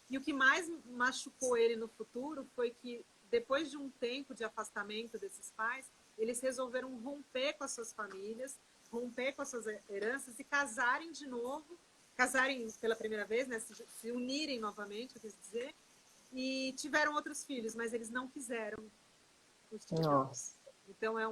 B: E o que mais machucou ele no futuro foi que, depois de um tempo de afastamento desses pais, eles resolveram romper com as suas famílias, romper com as suas heranças e casarem de novo, casarem pela primeira vez, né, se unirem novamente, eu quis dizer, e tiveram outros filhos, mas eles não quiseram o Steve Jobs. Então era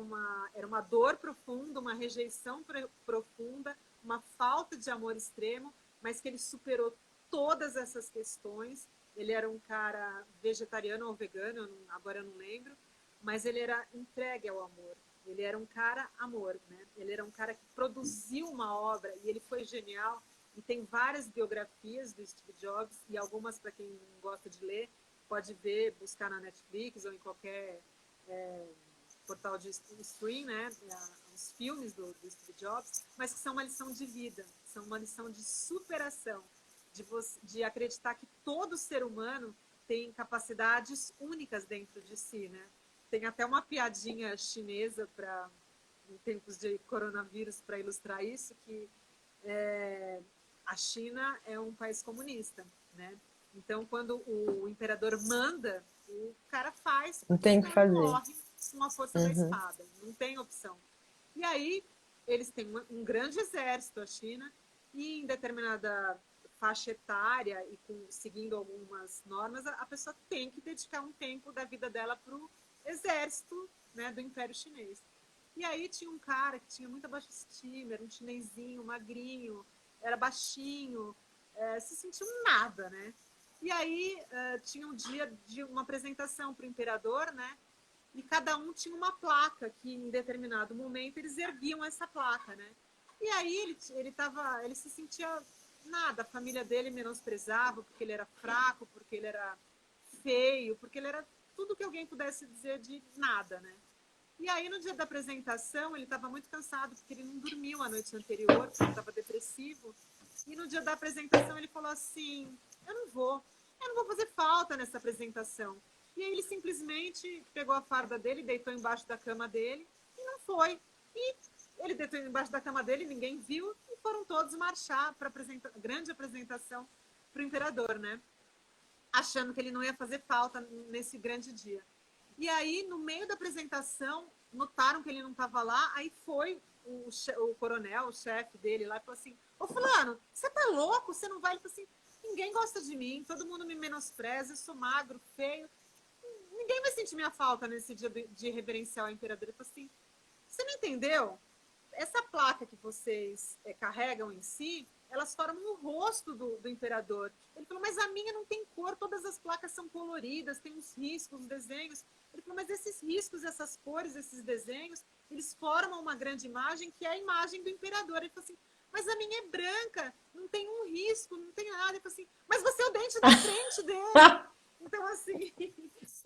B: uma dor profunda, uma rejeição profunda, uma falta de amor extremo, mas que ele superou todas essas questões. Ele era um cara vegetariano ou vegano, agora eu não lembro, mas ele era entregue ao amor. Ele era um cara amor, né? Ele era um cara que produziu uma obra e ele foi genial. E tem várias biografias do Steve Jobs e algumas, para quem gosta de ler, pode ver, buscar na Netflix ou em qualquer portal de stream, né? Os filmes do Steve Jobs, mas que são uma lição de vida, são uma lição de superação, de acreditar que todo ser humano tem capacidades únicas dentro de si, né? Tem até uma piadinha chinesa em tempos de coronavírus para ilustrar isso, que a China é um país comunista, né? Então, quando o imperador manda, o cara faz,
A: Não
B: porque
A: tem o que
B: senão ele
A: fazer.
B: morre com a força da espada. Não tem opção. E aí, eles têm um grande exército, a China, e em determinada faixa etária e seguindo algumas normas, a pessoa tem que dedicar um tempo da vida dela para o exército, né, do Império Chinês. E aí tinha um cara que tinha muita baixa estima, era um chinesinho, magrinho, era baixinho, se sentiu nada, né? E aí tinha um dia de uma apresentação para o imperador, né? E cada um tinha uma placa que em determinado momento eles erguiam essa placa, né? E aí ele se sentia nada, a família dele menosprezava porque ele era fraco, porque ele era feio, porque ele era tudo que alguém pudesse dizer de nada, né? E aí no dia da apresentação ele estava muito cansado porque ele não dormiu a noite anterior, porque ele estava depressivo. E no dia da apresentação ele falou assim: eu não vou fazer falta nessa apresentação. E aí ele simplesmente pegou a farda dele, deitou embaixo da cama dele e não foi. E ele deitou embaixo da cama dele, ninguém viu, e foram todos marchar para a grande apresentação para o imperador, né? Achando que ele não ia fazer falta nesse grande dia. E aí, no meio da apresentação, notaram que ele não estava lá, aí foi o coronel, o chefe dele lá, e falou assim: ô fulano, você tá louco? Você não vai? Ele falou assim: ninguém gosta de mim, todo mundo me menospreza, eu sou magro, feio, ninguém vai sentir minha falta nesse dia de reverenciar o imperador. Ele falou assim: você não entendeu? Essa placa que vocês carregam em si, elas formam o rosto do imperador. Ele falou: mas a minha não tem cor, todas as placas são coloridas, tem uns riscos, uns desenhos. Ele falou: mas esses riscos, essas cores, esses desenhos, eles formam uma grande imagem, que é a imagem do imperador. Ele falou assim: mas a minha é branca, não tem um risco, não tem nada. Ele falou assim: mas você é o dente da frente dele. Então, assim,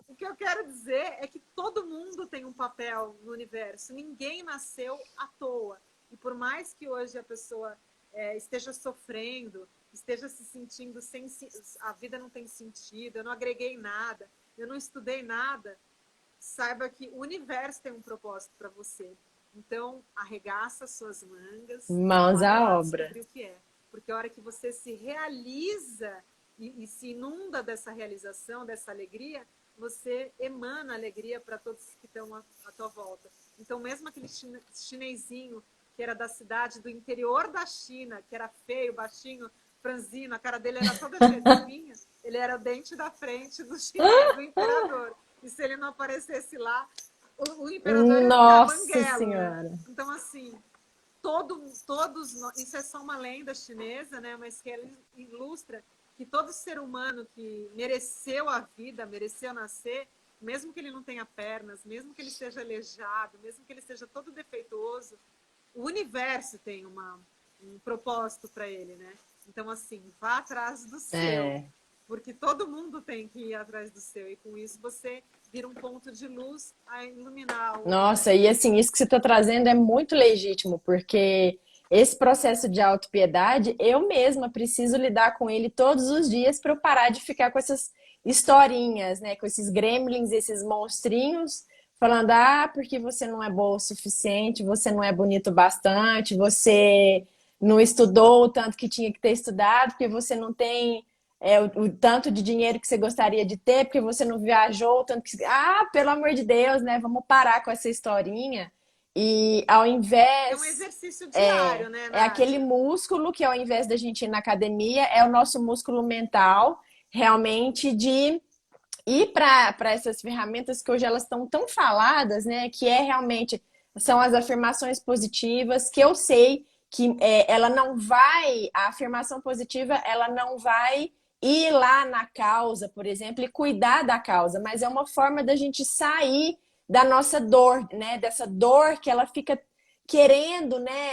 B: o que eu quero dizer é que todo mundo tem um papel no universo. Ninguém nasceu à toa. E por mais que hoje a pessoa esteja sofrendo, esteja se sentindo sem... A vida não tem sentido, eu não agreguei nada, eu não estudei nada, saiba que o universo tem um propósito para você. Então, arregaça suas mangas e
A: Mãos
B: bora
A: à
B: lá
A: obra.
B: descobrir o que é. Porque a hora que você se realiza e se inunda dessa realização, dessa alegria, você emana alegria para todos que estão à tua volta. Então, mesmo aquele chinesinho que era da cidade do interior da China, que era feio, baixinho, franzino, a cara dele era toda cheia de espinha, ele era o dente da frente do chinês, do imperador. E se ele não aparecesse lá, o imperador ia ficar
A: Nossa
B: banguelo, né?
A: Senhora.
B: Então, assim, isso é só uma lenda chinesa, né? Mas que ela ilustra que todo ser humano que mereceu a vida, mereceu nascer, mesmo que ele não tenha pernas, mesmo que ele seja aleijado, mesmo que ele seja todo defeituoso, o universo tem um propósito para ele, né? Então, assim, vá atrás do seu,
A: É.
B: porque todo mundo tem que ir atrás do seu, e com isso você vira um ponto de luz a iluminar o
A: Nossa,
B: universo.
A: e assim, isso que você está trazendo é muito legítimo, porque esse processo de autopiedade, eu mesma preciso lidar com ele todos os dias para eu parar de ficar com essas historinhas, né? Com esses gremlins, esses monstrinhos, falando, ah, porque você não é boa o suficiente, você não é bonito bastante, você não estudou o tanto que tinha que ter estudado, porque você não tem o tanto de dinheiro que você gostaria de ter, porque você não viajou, o tanto que. Ah, pelo amor de Deus, né? Vamos parar com essa historinha. E ao
B: É um
A: invés.
B: exercício diário,
A: É,
B: né,
A: é aquele
B: Nádia?
A: músculo que, ao invés da gente ir na academia, é o nosso músculo mental, realmente, de ir para essas ferramentas que hoje elas estão tão faladas, né? Que é realmente são as afirmações positivas, que eu sei que ela não vai, a afirmação positiva, ela não vai ir lá na causa, por exemplo, e cuidar da causa, mas é uma forma da gente sair da nossa dor, né? Dessa dor que ela fica querendo, né?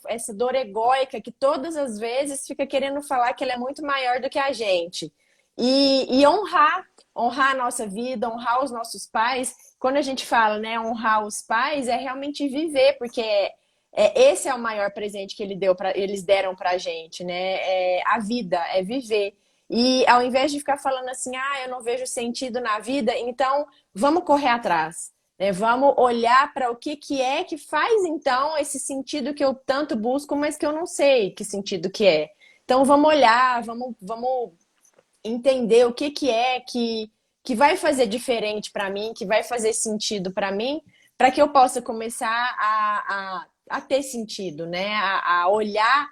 A: Essa dor egóica que todas as vezes fica querendo falar que ela é muito maior do que a gente. E honrar a nossa vida, honrar os nossos pais. Quando a gente fala, né, honrar os pais, é realmente viver, porque esse é o maior presente que eles deram pra gente, né? É a vida, é viver. E ao invés de ficar falando assim, ah, eu não vejo sentido na vida, então vamos correr atrás. Né? Vamos olhar para o que é que faz então esse sentido que eu tanto busco, mas que eu não sei que sentido que é. Então vamos olhar, vamos entender o que é que vai fazer diferente para mim, que vai fazer sentido para mim, para que eu possa começar a ter sentido, né? A olhar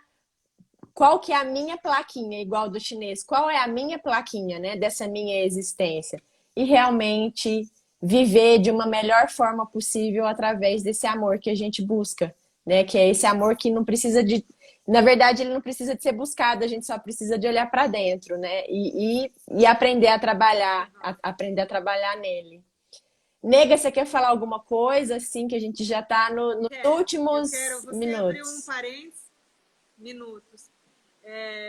A: qual que é a minha plaquinha, igual do chinês, qual é a minha plaquinha, né, dessa minha existência. E realmente viver de uma melhor forma possível através desse amor que a gente busca, né? Que é esse amor que não precisa de. Na verdade, ele não precisa de ser buscado, a gente só precisa de olhar para dentro, né? E aprender a trabalhar, aprender a trabalhar nele. Nega, você quer falar alguma coisa, assim, que a gente já está nos
B: Eu
A: últimos
B: quero. Você abriu um
A: minutos?
B: parênteses, minutos.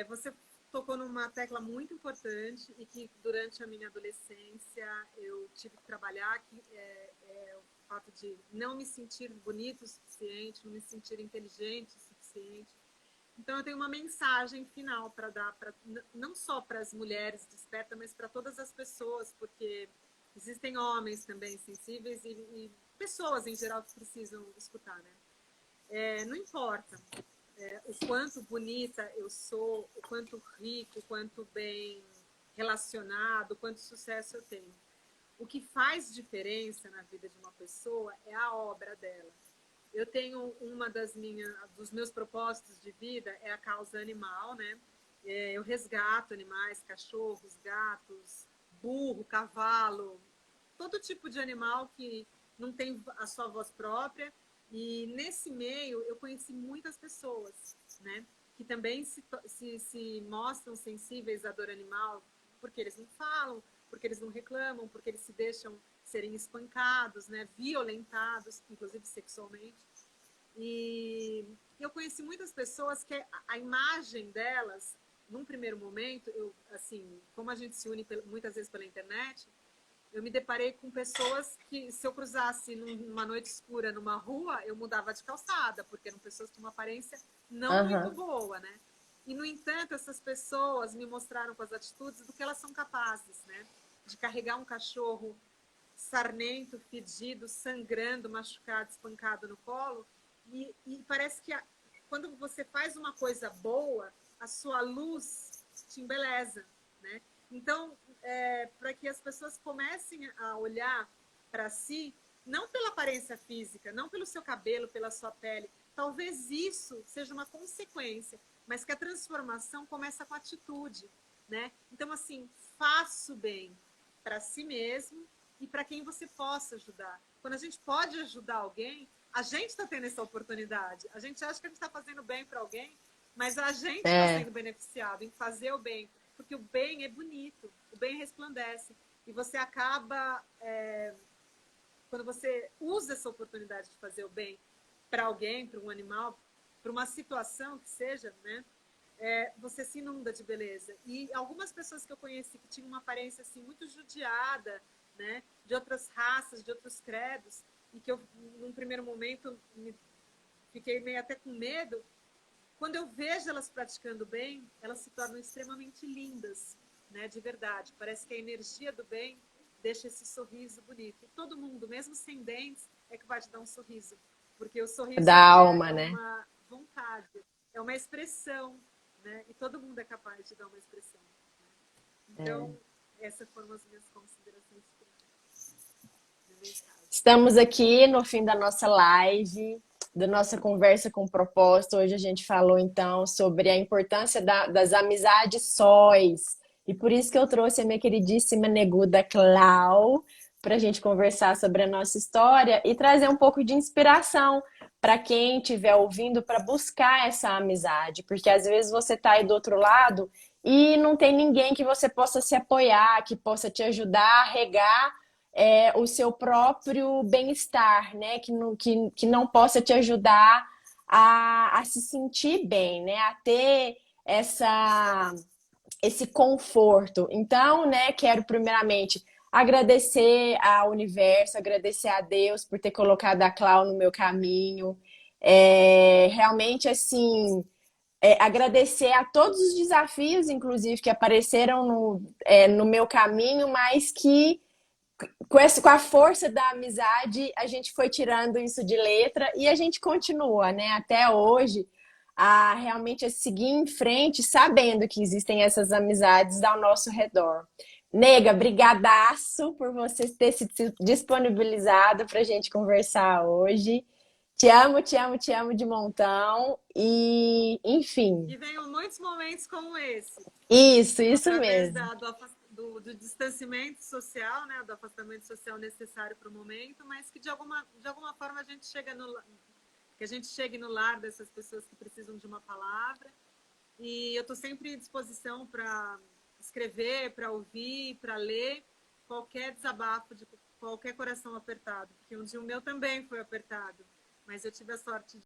B: Você tocou numa tecla muito importante e que durante a minha adolescência eu tive que trabalhar, que é o fato de não me sentir bonito o suficiente, não me sentir inteligente o suficiente. Então eu tenho uma mensagem final para dar, não só para as mulheres despertas, mas para todas as pessoas, porque existem homens também sensíveis e pessoas em geral que precisam escutar, né? Não importa o quanto bonita eu sou, o quanto rico, o quanto bem relacionado, o quanto sucesso eu tenho. O que faz diferença na vida de uma pessoa é a obra dela. Eu tenho dos meus propósitos de vida é a causa animal, né? Eu resgato animais, cachorros, gatos, burro, cavalo, todo tipo de animal que não tem a sua voz própria. E nesse meio eu conheci muitas pessoas, né? Que também se mostram sensíveis à dor animal, porque eles não falam, porque eles não reclamam, porque eles se deixam serem espancados, né? Violentados, inclusive sexualmente. E eu conheci muitas pessoas que a imagem delas, num primeiro momento, assim, como a gente se une muitas vezes pela internet, eu me deparei com pessoas que, se eu cruzasse numa noite escura numa rua, eu mudava de calçada, porque eram pessoas com uma aparência não muito boa, né? E, no entanto, essas pessoas me mostraram com as atitudes do que elas são capazes, né? De carregar um cachorro sarnento, fedido, sangrando, machucado, espancado no colo. E parece que quando você faz uma coisa boa, a sua luz te embeleza, né? Então, para que as pessoas comecem a olhar para si, não pela aparência física, não pelo seu cabelo, pela sua pele, talvez isso seja uma consequência, mas que a transformação começa com a atitude, né? Então, assim, faça o bem para si mesmo e para quem você possa ajudar. Quando a gente pode ajudar alguém, a gente está tendo essa oportunidade. A gente acha que a gente está fazendo bem para alguém, mas a gente está sendo beneficiado em fazer o bem, porque o bem é bonito, o bem resplandece. E você acaba, quando você usa essa oportunidade de fazer o bem para alguém, para um animal, para uma situação que seja, né? Você se inunda de beleza. E algumas pessoas que eu conheci que tinham uma aparência assim, muito judiada, né? De outras raças, de outros credos, e que eu, num primeiro momento, fiquei meio até com medo. Quando eu vejo elas praticando bem, elas se tornam extremamente lindas, né? De verdade. Parece que a energia do bem deixa esse sorriso bonito. E todo mundo, mesmo sem dentes, é que vai te dar um sorriso. Porque o sorriso
A: Da alma, né?
B: uma vontade, é uma expressão, né? E todo mundo é capaz de dar uma expressão. Né? Então, essas foram as minhas considerações finais.
A: Estamos aqui no fim da nossa live, da nossa conversa com propósito. Hoje a gente falou então sobre a importância das amizades sóis. E por isso que eu trouxe a minha queridíssima Neguda Clau para a gente conversar sobre a nossa história e trazer um pouco de inspiração para quem estiver ouvindo para buscar essa amizade. Porque às vezes você está aí do outro lado e não tem ninguém que você possa se apoiar, que possa te ajudar a regar o seu próprio bem-estar, né? Que não possa te ajudar a se sentir bem, né? A ter esse conforto. Então, né, quero primeiramente agradecer ao universo, agradecer a Deus por ter colocado a Clau no meu caminho. Realmente, assim, agradecer a todos os desafios, inclusive, que apareceram no meu caminho, mas que com a força da amizade, a gente foi tirando isso de letra e a gente continua, né? Até hoje, realmente a seguir em frente, sabendo que existem essas amizades ao nosso redor. Nega, brigadaço por você ter se disponibilizado para a gente conversar hoje. te amo de montão. E, enfim,
B: Que venham muitos momentos como esse,
A: isso
B: através
A: mesmo.
B: do distanciamento social, né, do afastamento social necessário para o momento, mas que de alguma forma a gente que a gente chegue no lar dessas pessoas que precisam de uma palavra. E eu estou sempre à disposição para escrever, para ouvir, para ler qualquer desabafo de qualquer coração apertado, porque um dia o meu também foi apertado, mas eu tive a sorte